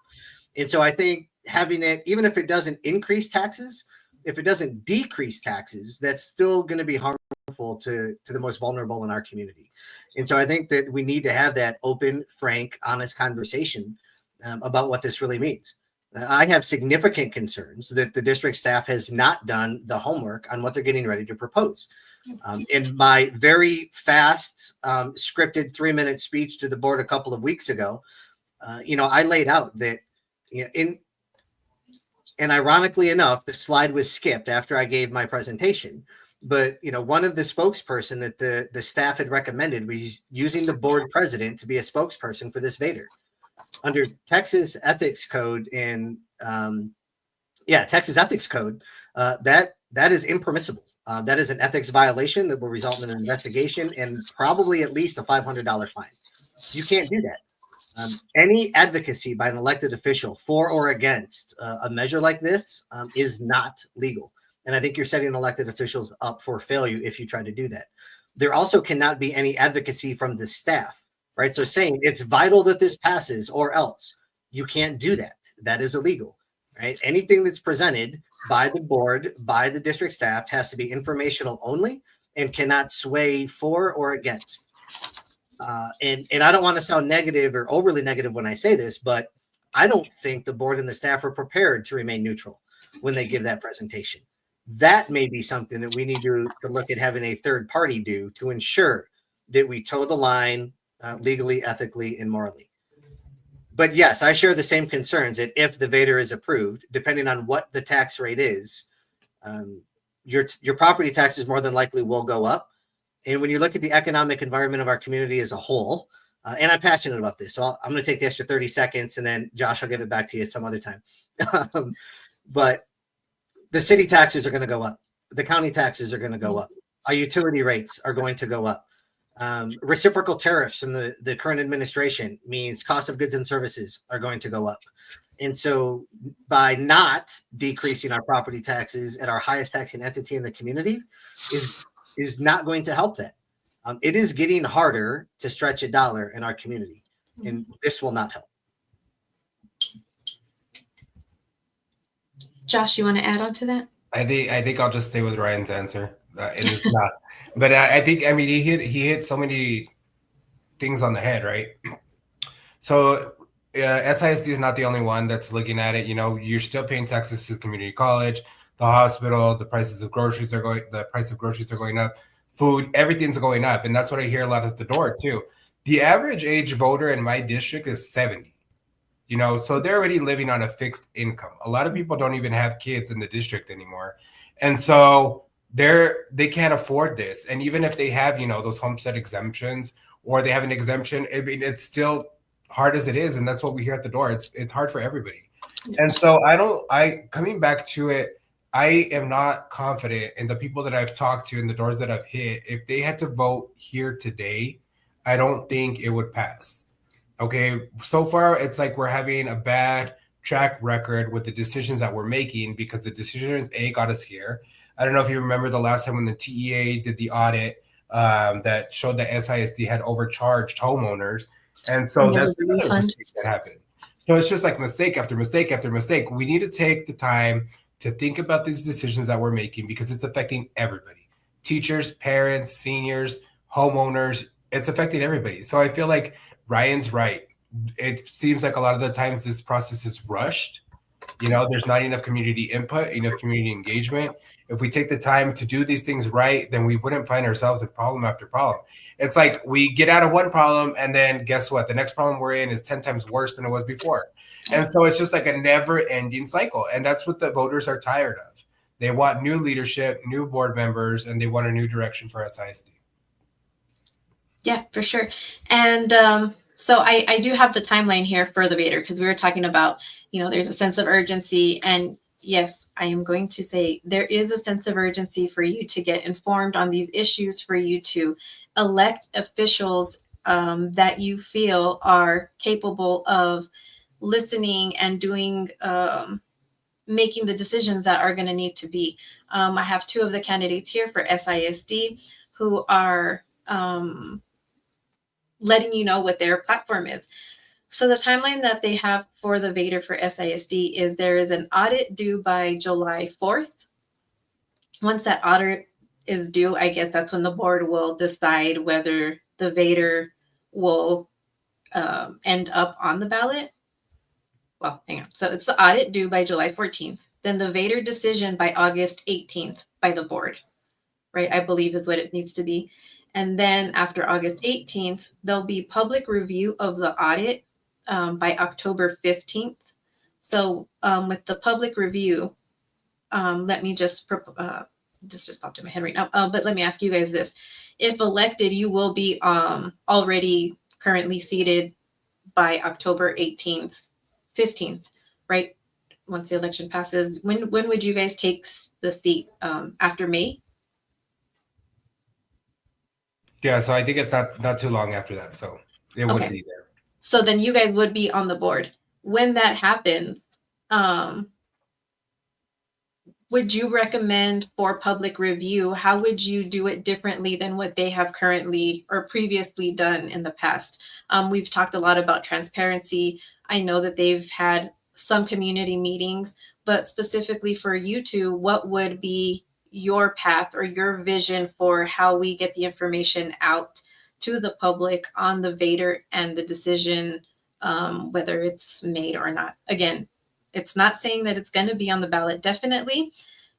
And so I think having it, even if it doesn't increase taxes, if it doesn't decrease taxes, that's still going to be harmful to the most vulnerable in our community. And so I think that we need to have that open, frank, honest conversation about what this really means. I have significant concerns that the district staff has not done the homework on what they're getting ready to propose. In my very fast scripted 3-minute speech to the board a couple of weeks ago, I laid out that, and ironically enough, the slide was skipped after I gave my presentation. But, one of the spokesperson that the staff had recommended was using the board president to be a spokesperson for this Vader. Under Texas Ethics Code Texas Ethics Code, that is impermissible. That is an ethics violation that will result in an investigation and probably at least a $500 fine. You can't do that. Any advocacy by an elected official for or against a measure like this is not legal. And I think you're setting elected officials up for failure if you try to do that. There also cannot be any advocacy from the staff, right? So saying it's vital that this passes or else, you can't do that. That is illegal, right? Anything that's presented by the board, by the district staff, has to be informational only and cannot sway for or against. And I don't want to sound negative or overly negative when I say this, but I don't think the board and the staff are prepared to remain neutral when they give that presentation. That may be something that we need to look at having a third party do to ensure that we toe the line legally, ethically, and morally. But yes, I share the same concerns that if the Vader is approved, depending on what the tax rate is, your property taxes more than likely will go up. And when you look at the economic environment of our community as a whole, and I'm passionate about this, so I'm going to take the extra 30 seconds and then Josh, I'll give it back to you at some other time. But the city taxes are going to go up. The county taxes are going to go up. Our utility rates are going to go up. Reciprocal tariffs from the current administration means cost of goods and services are going to go up. And so by not decreasing our property taxes at our highest taxing entity in the community is not going to help that. It is getting harder to stretch a dollar in our community, and this will not help. Josh, you want to add on to that? I think I'll just stay with Ryan's answer. It is not, but I think he hit so many things on the head, right? So SISD is not the only one that's looking at it. You're still paying taxes to the community college, the hospital, the price of groceries are going up, food, everything's going up. And that's what I hear a lot at the door too. The average age voter in my district is 70, so they're already living on a fixed income. A lot of people don't even have kids in the district anymore. And so they can't afford this. And even if they have, those homestead exemptions or they have an exemption, it's still hard as it is. And that's what we hear at the door. It's hard for everybody. And so coming back to it, I am not confident in the people that I've talked to and the doors that I've hit. If they had to vote here today, I don't think it would pass. Okay. So far, it's like we're having a bad track record with the decisions that we're making because the decisions got us here. I don't know if you remember the last time when the TEA did the audit that showed that SISD had overcharged homeowners. And so that's another mistake that happened. So it's just like mistake after mistake after mistake. We need to take the time to think about these decisions that we're making because it's affecting everybody. Teachers, parents, seniors, homeowners, it's affecting everybody. So I feel like Ryan's right. It seems like a lot of the times this process is rushed. There's not enough community input, enough community engagement. If we take the time to do these things right, then we wouldn't find ourselves in problem after problem. It's like we get out of one problem and then guess what? The next problem we're in is 10 times worse than it was before. And so it's just like a never-ending cycle. And that's what the voters are tired of. They want new leadership, new board members, and they want a new direction for SISD. Yeah, for sure. And so I do have the timeline here for the Vader because we were talking about, there's a sense of urgency. And yes, I am going to say there is a sense of urgency for you to get informed on these issues, for you to elect officials that you feel are capable of listening and doing, making the decisions that are going to need to be. I have two of the candidates here for SISD who are letting you know what their platform is. So the timeline that they have for the Vader for SISD is there is an audit due by July 4th. Once that audit is due, I guess that's when the board will decide whether the Vader will end up on the ballot. Well, hang on. So it's the audit due by July 14th. Then the Vader decision by August 18th by the board, right? I believe is what it needs to be. And then after August 18th, there'll be public review of the audit by October 15th. So with the public review, let me just popped in my head right now. But let me ask you guys this. If elected, you will be already currently seated by October 18th, 15th, right? Once the election passes, when would you guys take the seat? After May? Yeah, so I think it's not too long after that, so it would be there. So then you guys would be on the board. When that happens, would you recommend for public review? How would you do it differently than what they have currently or previously done in the past? We've talked a lot about transparency. I know that they've had some community meetings, but specifically for you two, what would be your path or your vision for how we get the information out to the public on the Vader and the decision, whether it's made or not? Again, it's not saying that it's going to be on the ballot, definitely,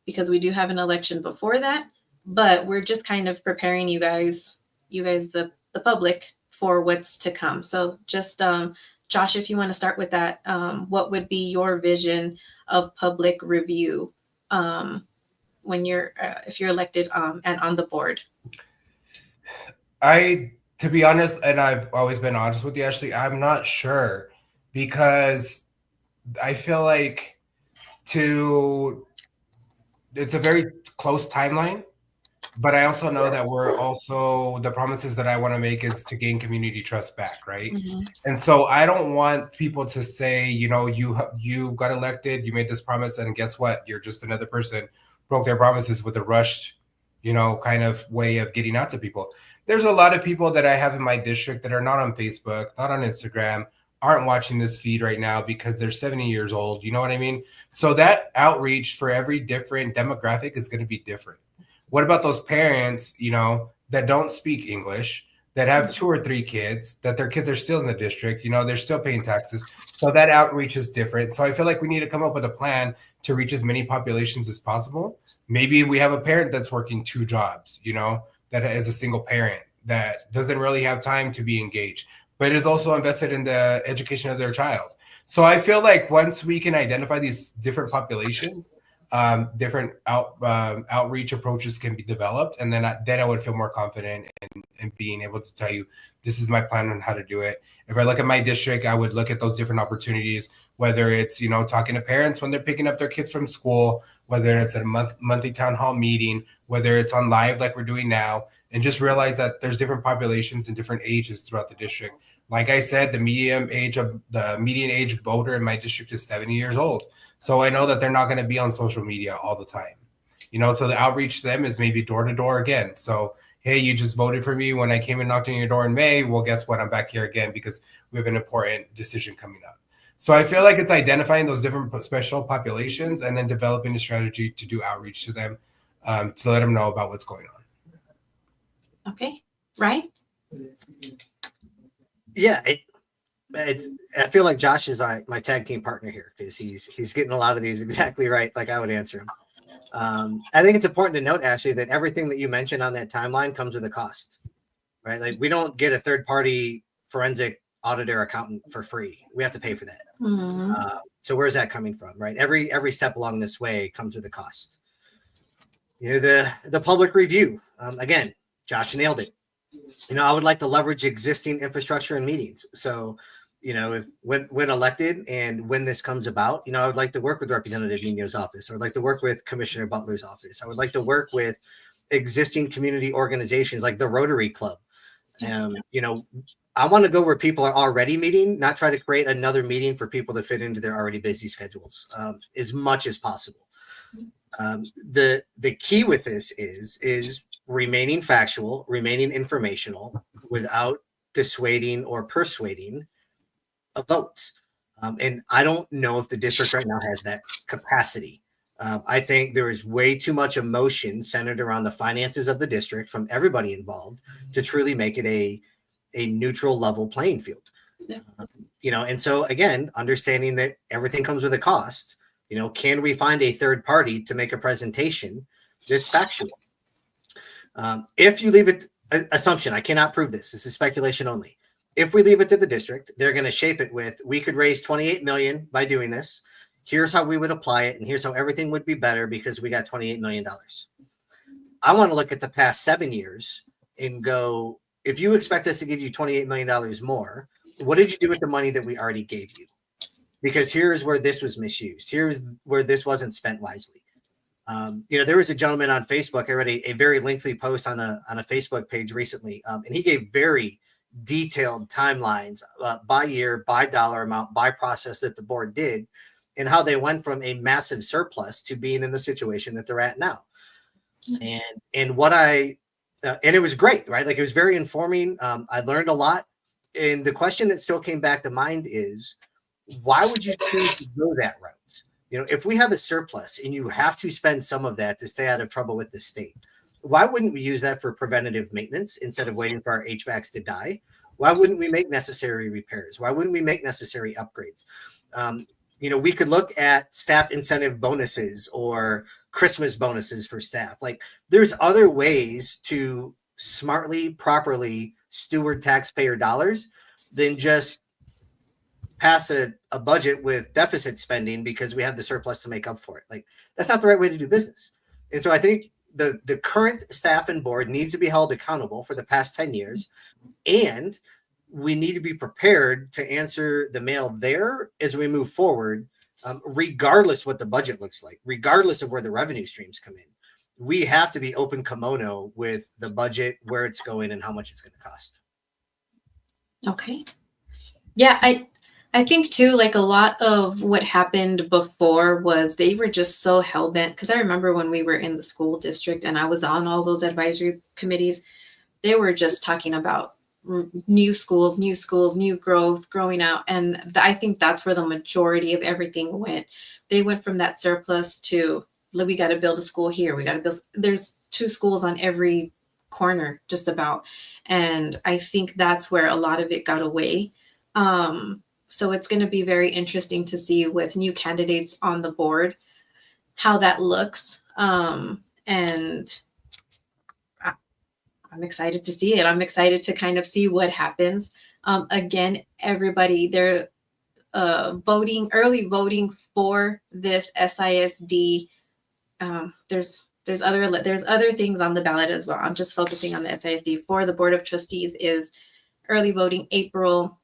because we do have an election before that, but we're just kind of preparing you guys, the public, for what's to come. So just, Josh, if you want to start with that, what would be your vision of public review when you're, if you're elected and on the board? To be honest, and I've always been honest with you, Ashlee, I'm not sure, because I feel like it's a very close timeline, but I also know that the promises that I want to make is to gain community trust back, right? Mm-hmm. And so I don't want people to say, you got elected, you made this promise, and guess what? You're just another person broke their promises with a rushed, kind of way of getting out to people. There's a lot of people that I have in my district that are not on Facebook, not on Instagram, aren't watching this feed right now because they're 70 years old. You know what I mean? So that outreach for every different demographic is going to be different. What about those parents, that don't speak English, that have 2 or 3 kids, that their kids are still in the district, they're still paying taxes. So that outreach is different. So I feel like we need to come up with a plan to reach as many populations as possible. Maybe we have a parent that's working 2 jobs, that is a single parent that doesn't really have time to be engaged, but is also invested in the education of their child. So I feel like once we can identify these different populations, different outreach approaches can be developed, and then I would feel more confident in being able to tell you, this is my plan on how to do it. If I look at my district, I would look at those different opportunities, whether it's, talking to parents when they're picking up their kids from school, whether it's at a monthly town hall meeting, whether it's on live like we're doing now, and just realize that there's different populations and different ages throughout the district. Like I said, the median age voter in my district is 70 years old. So I know that they're not going to be on social media all the time. So the outreach to them is maybe door to door again. So, hey, you just voted for me when I came and knocked on your door in May. Well, guess what? I'm back here again because we have an important decision coming up. So I feel like it's identifying those different special populations and then developing a strategy to do outreach to them, to let them know about what's going on. Okay. Right? Yeah. I feel like Josh is my tag team partner here because he's getting a lot of these exactly right, like I would answer him. I think it's important to note, Ashlee, that everything that you mentioned on that timeline comes with a cost, right? Like we don't get a third-party forensic auditor accountant for free. We have to pay for that. Mm-hmm. So where's that coming from, right? Every step along this way comes with a cost. The public review, again, Josh nailed it. I would like to leverage existing infrastructure and meetings. So, if when elected and when this comes about, I would like to work with Representative Nino's office. I would like to work with Commissioner Butler's office. I would like to work with existing community organizations like the Rotary Club. I want to go where people are already meeting, not try to create another meeting for people to fit into their already busy schedules as much as possible. The key with this is remaining factual, remaining informational without dissuading or persuading a vote. And I don't know if the district right now has that capacity. I think there is way too much emotion centered around the finances of the district from everybody involved to truly make it a neutral level playing field. Yeah. And so again, understanding that everything comes with a cost, can we find a third party to make a presentation that's factual? If you leave it, assumption, I cannot prove this. This is speculation only. If we leave it to the district, they're going to shape it with, we could raise 28 million by doing this. Here's how we would apply it. And here's how everything would be better because we got $28 million. I want to look at the past 7 years and go, if you expect us to give you $28 million more, what did you do with the money that we already gave you? Because here's where this was misused. Here's where this wasn't spent wisely. There was a gentleman on Facebook. I read a very lengthy post on a Facebook page recently, and he gave very detailed timelines by year, by dollar amount, by process that the board did, and how they went from a massive surplus to being in the situation that they're at now. And what and it was great, right? Like, it was very informing. I learned a lot. And the question that still came back to mind is, why would you choose to go that route? If we have a surplus and you have to spend some of that to stay out of trouble with the state, why wouldn't we use that for preventative maintenance instead of waiting for our HVACs to die? Why wouldn't we make necessary repairs? Why wouldn't we make necessary upgrades? We could look at staff incentive bonuses or Christmas bonuses for staff. Like, there's other ways to smartly, properly steward taxpayer dollars than just pass a budget with deficit spending because we have the surplus to make up for it. Like, that's not the right way to do business. And so I think the current staff and board needs to be held accountable for the past 10 years. And we need to be prepared to answer the mail there as we move forward, regardless what the budget looks like, regardless of where the revenue streams come in. We have to be open kimono with the budget, where it's going and how much it's going to cost. Okay. Yeah, I think too, like, a lot of what happened before was they were just so hell-bent, because I remember when we were in the school district and I was on all those advisory committees, they were just talking about new schools, new growth, growing out. And I think that's where the majority of everything went. They went from that surplus to, we got to build a school here. We got to build, there's 2 schools on every corner just about. And I think that's where a lot of it got away. So it's going to be very interesting to see with new candidates on the board, how that looks. And I'm excited to see it. I'm excited to kind of see what happens. Again, everybody, they're early voting for this SISD. There's other things on the ballot as well. I'm just focusing on the SISD. For the Board of Trustees is early voting April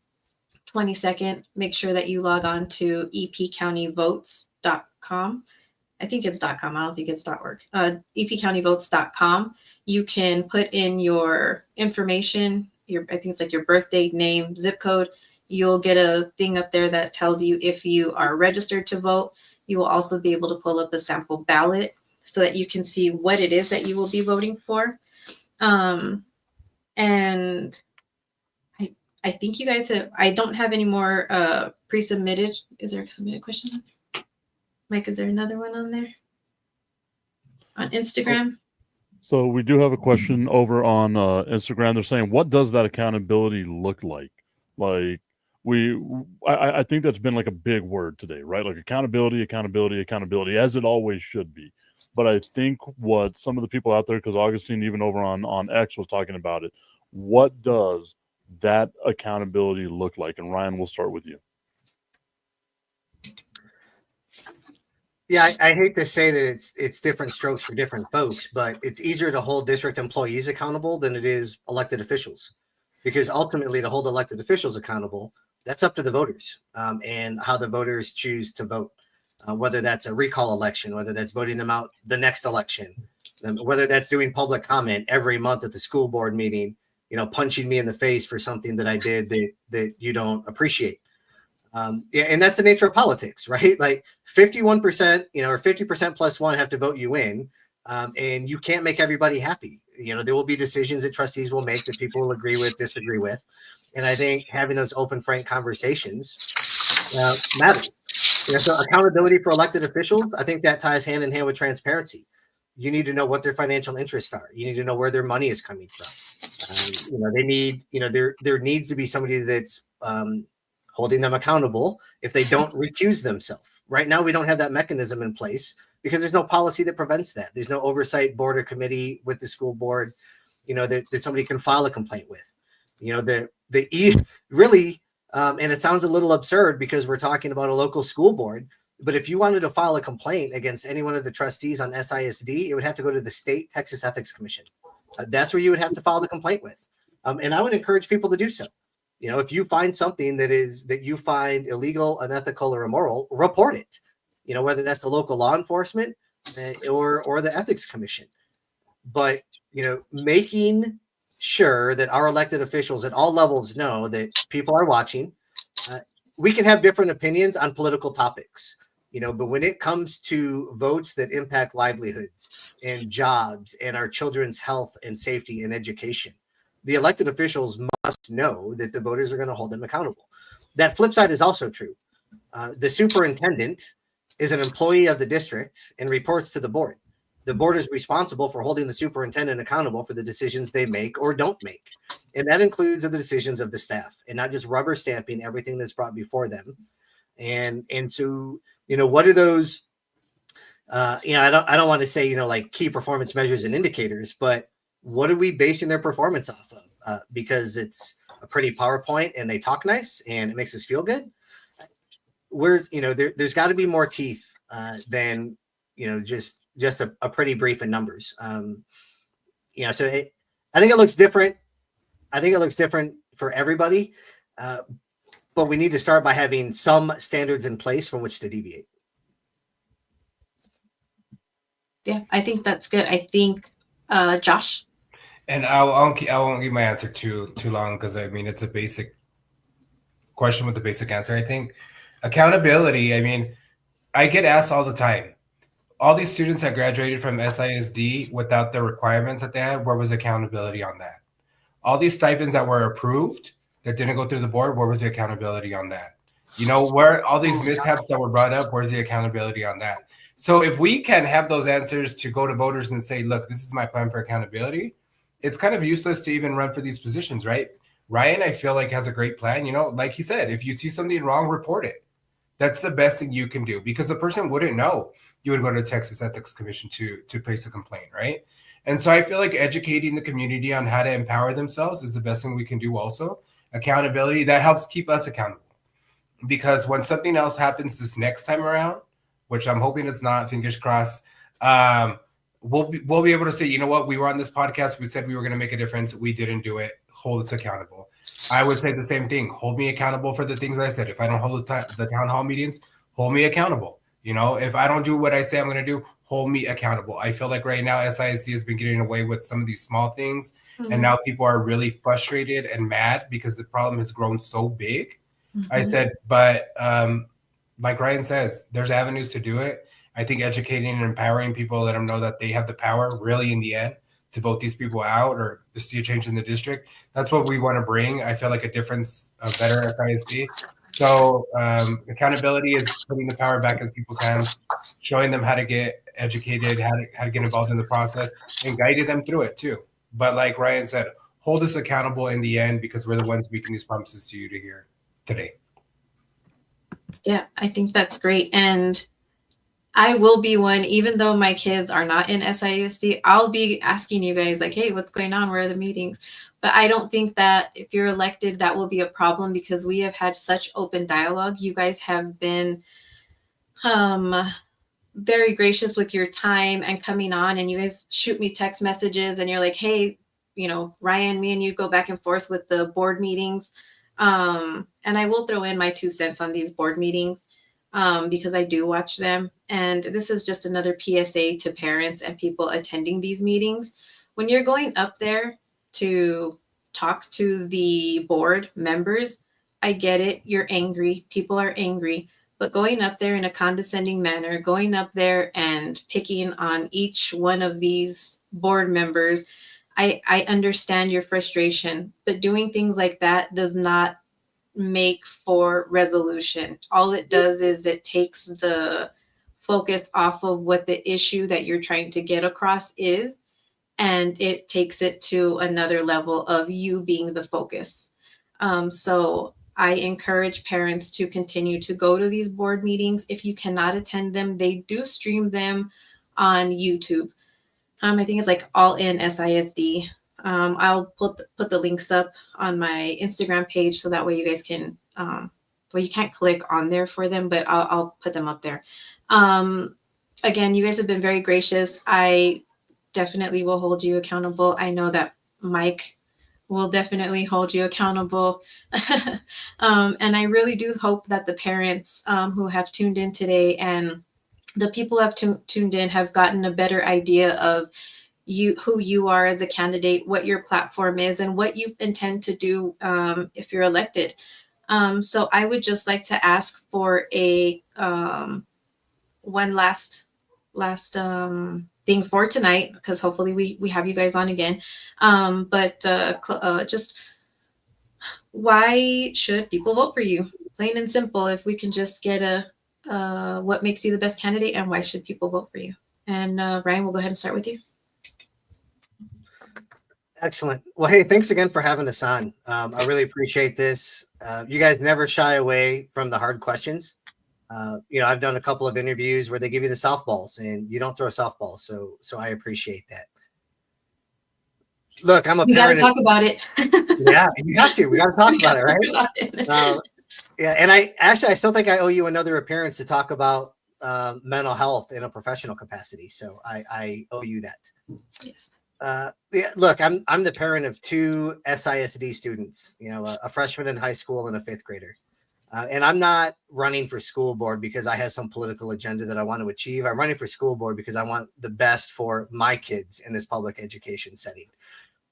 22nd. Make sure that you log on to epcountyvotes.com. I think it's .com. I don't think it's .org. epcountyvotes.com. You can put in your information, I think it's like your birthday, name, zip code. You'll get a thing up there that tells you if you are registered to vote. You will also be able to pull up a sample ballot so that you can see what it is that you will be voting for. And I think you guys I don't have any more pre-submitted. Is there a submitted question? Mike, is there another one on there? On Instagram? So we do have a question over on Instagram. They're saying, what does that accountability look like? Like, I think that's been like a big word today, right? Like accountability, as it always should be. But I think what some of the people out there, because Augustine, even over on X, was talking about it, what does that accountability look like? And Ryan, we'll start with you. Yeah, I hate to say that it's different strokes for different folks, but it's easier to hold district employees accountable than it is elected officials, because ultimately to hold elected officials accountable, that's up to the voters and how the voters choose to vote, whether that's a recall election, whether that's voting them out the next election, whether that's doing public comment every month at the school board meeting, punching me in the face for something that I did that you don't appreciate. Yeah, and that's the nature of politics, right? Like 51%, or 50% plus one have to vote you in, and you can't make everybody happy. There will be decisions that trustees will make that people will agree with, disagree with. And I think having those open, frank conversations matter. So accountability for elected officials, I think that ties hand in hand with transparency. You need to know what their financial interests are. You need to know where their money is coming from. They need, there needs to be somebody that's holding them accountable if they don't recuse themselves. Right now, we don't have that mechanism in place because there's no policy that prevents that. There's no oversight board or committee with the school board, that somebody can file a complaint with. Really, and it sounds a little absurd because we're talking about a local school board, but if you wanted to file a complaint against any one of the trustees on SISD, it would have to go to the state Texas Ethics Commission. That's where you would have to file the complaint with. And I would encourage people to do so. If you find something that you find illegal, unethical, or immoral, report it. Whether that's the local law enforcement or the ethics commission. But, making sure that our elected officials at all levels know that people are watching. We can have different opinions on political topics, but when it comes to votes that impact livelihoods and jobs and our children's health and safety and education, the elected officials must know that the voters are going to hold them accountable. That flip side is also true. The superintendent is an employee of the district and reports to the board. The board is responsible for holding the superintendent accountable for the decisions they make or don't make. And that includes the decisions of the staff and not just rubber stamping everything that's brought before them. And so, what are those, I don't want to say, like key performance measures and indicators, but what are we basing their performance off of? Because it's a pretty PowerPoint and they talk nice and it makes us feel good. Where's, there's got to be more teeth than, just a pretty brief in numbers. So I think it looks different. I think it looks different for everybody. But we need to start by having some standards in place from which to deviate. Yeah, I think that's good. I think, Josh. And I won't give my answer too long because it's a basic question with a basic answer. I think accountability. I get asked all the time. All these students that graduated from SISD without the requirements that they had, where was accountability on that? All these stipends that were approved that didn't go through the board, where was the accountability on that? Where all these mishaps that were brought up, where's the accountability on that? So if we can have those answers to go to voters and say, look, this is my plan for accountability, it's kind of useless to even run for these positions, right? Ryan, I feel like, has a great plan. Like he said, if you see something wrong, report it. That's the best thing you can do because the person wouldn't know. You would go to the Texas Ethics Commission to place a complaint, right? And so I feel like educating the community on how to empower themselves is the best thing we can do also. Accountability, that helps keep us accountable. Because when something else happens this next time around, which I'm hoping it's not, fingers crossed, we'll be able to say, you know what, we were on this podcast, we said we were going to make a difference, we didn't do it, hold us accountable. I would say the same thing, hold me accountable for the things I said. If I don't hold the town hall meetings, hold me accountable. If I don't do what I say I'm going to do, hold me accountable. I feel like right now SISD has been getting away with some of these small things. Mm-hmm. And now people are really frustrated and mad because the problem has grown so big. Mm-hmm. I said, but like Ryan says, there's avenues to do it. I think educating and empowering people, let them know that they have the power really in the end to vote these people out or to see a change in the district. That's what we want to bring. I feel like a difference, a better SISD. So accountability is putting the power back in people's hands, showing them how to get educated, how to get involved in the process, and guiding them through it too. But like Ryan said, hold us accountable in the end because we're the ones making these promises to you to hear today. Yeah, I think that's great. And I will be one, even though my kids are not in SISD, I'll be asking you guys like, hey, what's going on? Where are the meetings? But I don't think that if you're elected, that will be a problem because we have had such open dialogue. You guys have been very gracious with your time and coming on, and you guys shoot me text messages and you're like, hey, Ryan, me and you go back and forth with the board meetings. And I will throw in my 2 cents on these board meetings because I do watch them. And this is just another PSA to parents and people attending these meetings. When you're going up there to talk to the board members, I get it. You're angry. People are angry. But going up there in a condescending manner, going up there and picking on each one of these board members, I understand your frustration, but doing things like that does not make for resolution. All it does is it takes the focus off of what the issue that you're trying to get across is, and it takes it to another level of you being the focus. So I encourage parents to continue to go to these board meetings. If you cannot attend them, they do stream them on YouTube. I think it's like All In SISD. I'll put the links up on my Instagram page so that way you guys can, well, you can't click on there for them, but I'll put them up there. Again, you guys have been very gracious. I definitely will hold you accountable. I know that Mike will definitely hold you accountable. And I really do hope that the parents who have tuned in today and the people who have tuned in have gotten a better idea of who you are as a candidate, what your platform is, and what you intend to do if you're elected. So I would just like to ask for a one last thing for tonight, because hopefully we have you guys on again. Just why should people vote for you? Plain and simple. If we can just get what makes you the best candidate and why should people vote for you? And Ryan, we'll go ahead and start with you. Excellent. Well, hey, thanks again for having us on. I really appreciate this. You guys never shy away from the hard questions. I've done a couple of interviews where they give you the softballs and you don't throw softballs. So I appreciate that. Look, I'm a You got to parent. talk about it. Yeah, you have to. We got to talk about it, right? Yeah, and I still think I owe you another appearance to talk about mental health in a professional capacity. So I owe you that. Yes. Look, I'm the parent of two SISD students, a freshman in high school and a fifth grader. And I'm not running for school board because I have some political agenda that I want to achieve. I'm running for school board because I want the best for my kids in this public education setting.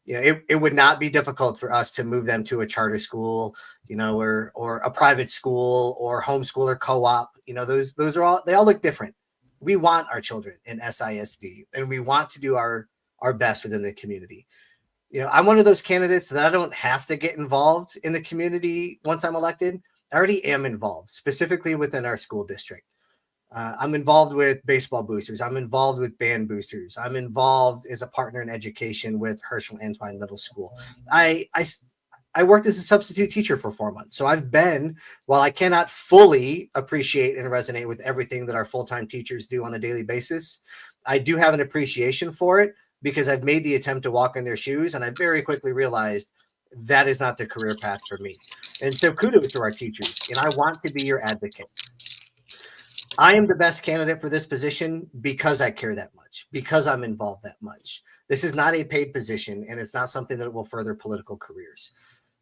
It would not be difficult for us to move them to a charter school, or a private school or homeschool or co-op. Those are all, they all look different. We want our children in SISD and we want to do our best within the community. I'm one of those candidates that I don't have to get involved in the community once I'm elected. I already am involved, specifically within our school district. I'm involved with baseball boosters. I'm involved with band boosters. I'm involved as a partner in education with Herschel Antoine Middle School. I worked as a substitute teacher for 4 months. So I've been, while I cannot fully appreciate and resonate with everything that our full-time teachers do on a daily basis, I do have an appreciation for it because I've made the attempt to walk in their shoes. And I very quickly realized that is not the career path for me. And so kudos to our teachers. And I want to be your advocate. I am the best candidate for this position because I care that much, because I'm involved that much. This is not a paid position, and it's not something that will further political careers.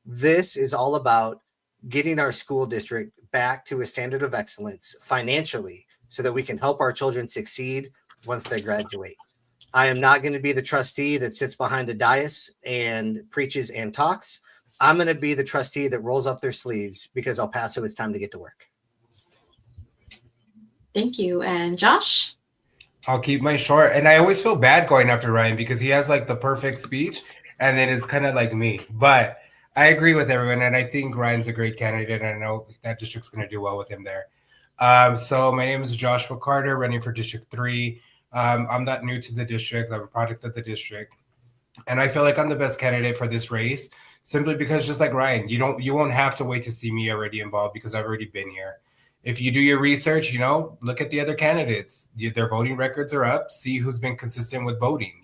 This is all about getting our school district back to a standard of excellence financially so that we can help our children succeed once they graduate. I am not going to be the trustee that sits behind a dais and preaches and talks. I'm going to be the trustee that rolls up their sleeves because El Paso, it's time to get to work. Thank you. And Josh? I'll keep mine short. And I always feel bad going after Ryan because he has like the perfect speech and then it's kind of like me. But I agree with everyone. And I think Ryan's a great candidate. And I know that district's going to do well with him there. So my name is Joshua Carter, running for District 3. I'm not new to the district. I'm a product of the district. And I feel like I'm the best candidate for this race simply because just like Ryan, you won't have to wait to see me already involved because I've already been here. If you do your research, look at the other candidates. Their voting records are up. See who's been consistent with voting,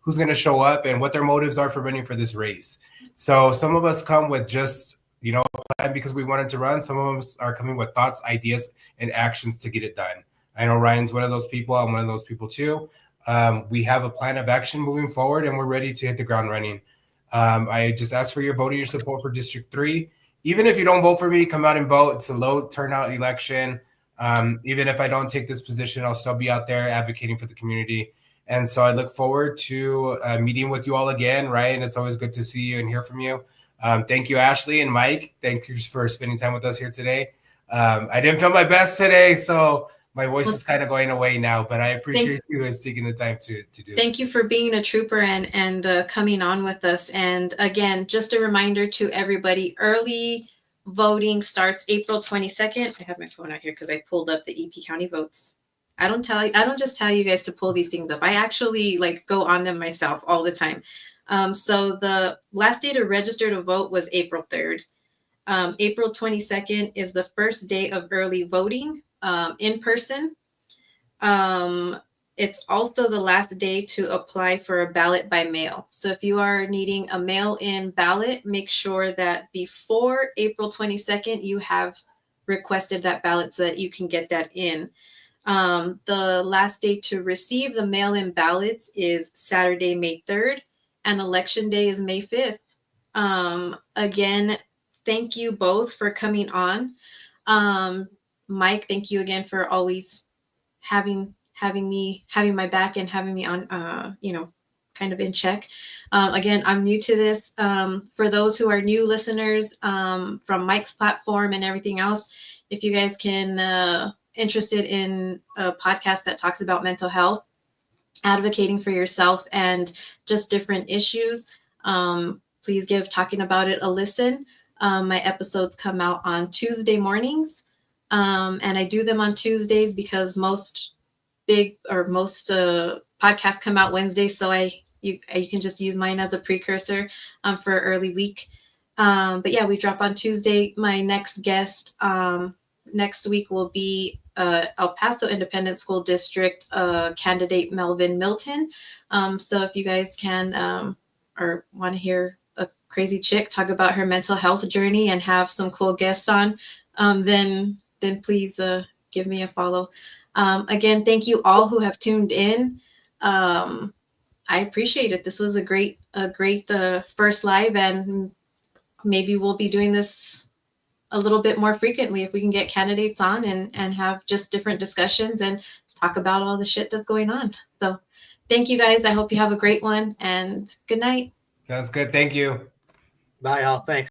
who's going to show up and what their motives are for running for this race. So some of us come with just, a plan because we wanted to run. Some of us are coming with thoughts, ideas, and actions to get it done. I know Ryan's one of those people. I'm one of those people too. We have a plan of action moving forward and we're ready to hit the ground running. I just ask for your vote and your support for District 3. Even if you don't vote for me, come out and vote. It's a low turnout election. Even if I don't take this position, I'll still be out there advocating for the community. And so I look forward to meeting with you all again. Ryan, it's always good to see you and hear from you. Thank you, Ashlee and Mike. Thank you for spending time with us here today. I didn't feel my best today, so my voice is kind of going away now, but I appreciate you guys taking the time to do Thank this. you for being a trooper and coming on with us. And again, just a reminder to everybody, early voting starts April 22nd. I have my phone out here because I pulled up the EP County votes. I don't just tell you guys to pull these things up. I actually go on them myself all the time. So the last day to register to vote was April 3rd. April 22nd is the first day of early voting in person. It's also the last day to apply for a ballot by mail. So if you are needing a mail-in ballot, make sure that before April 22nd, you have requested that ballot so that you can get that in. The last day to receive the mail-in ballots is Saturday, May 3rd, and election day is May 5th. Again, thank you both for coming on. Mike, thank you again for always having my back and having me on, kind of in check. Again, I'm new to this. For those who are new listeners from Mike's platform and everything else, if you guys can interested in a podcast that talks about mental health, advocating for yourself, and just different issues, please give Talking About It a listen. My episodes come out on Tuesday mornings, and I do them on Tuesdays because most podcasts come out Wednesday, so you can just use mine as a precursor for early week. But yeah, we drop on Tuesday. My next guest next week will be El Paso Independent School District candidate Melvin Milton. So if you guys can or want to hear a crazy chick talk about her mental health journey and have some cool guests on, then please give me a follow. Again, thank you all who have tuned in. I appreciate it. This was a great first live, and maybe we'll be doing this a little bit more frequently if we can get candidates on and have just different discussions and talk about all the shit that's going on. So thank you guys. I hope you have a great one, and good night. Sounds good. Thank you. Bye, all. Thanks.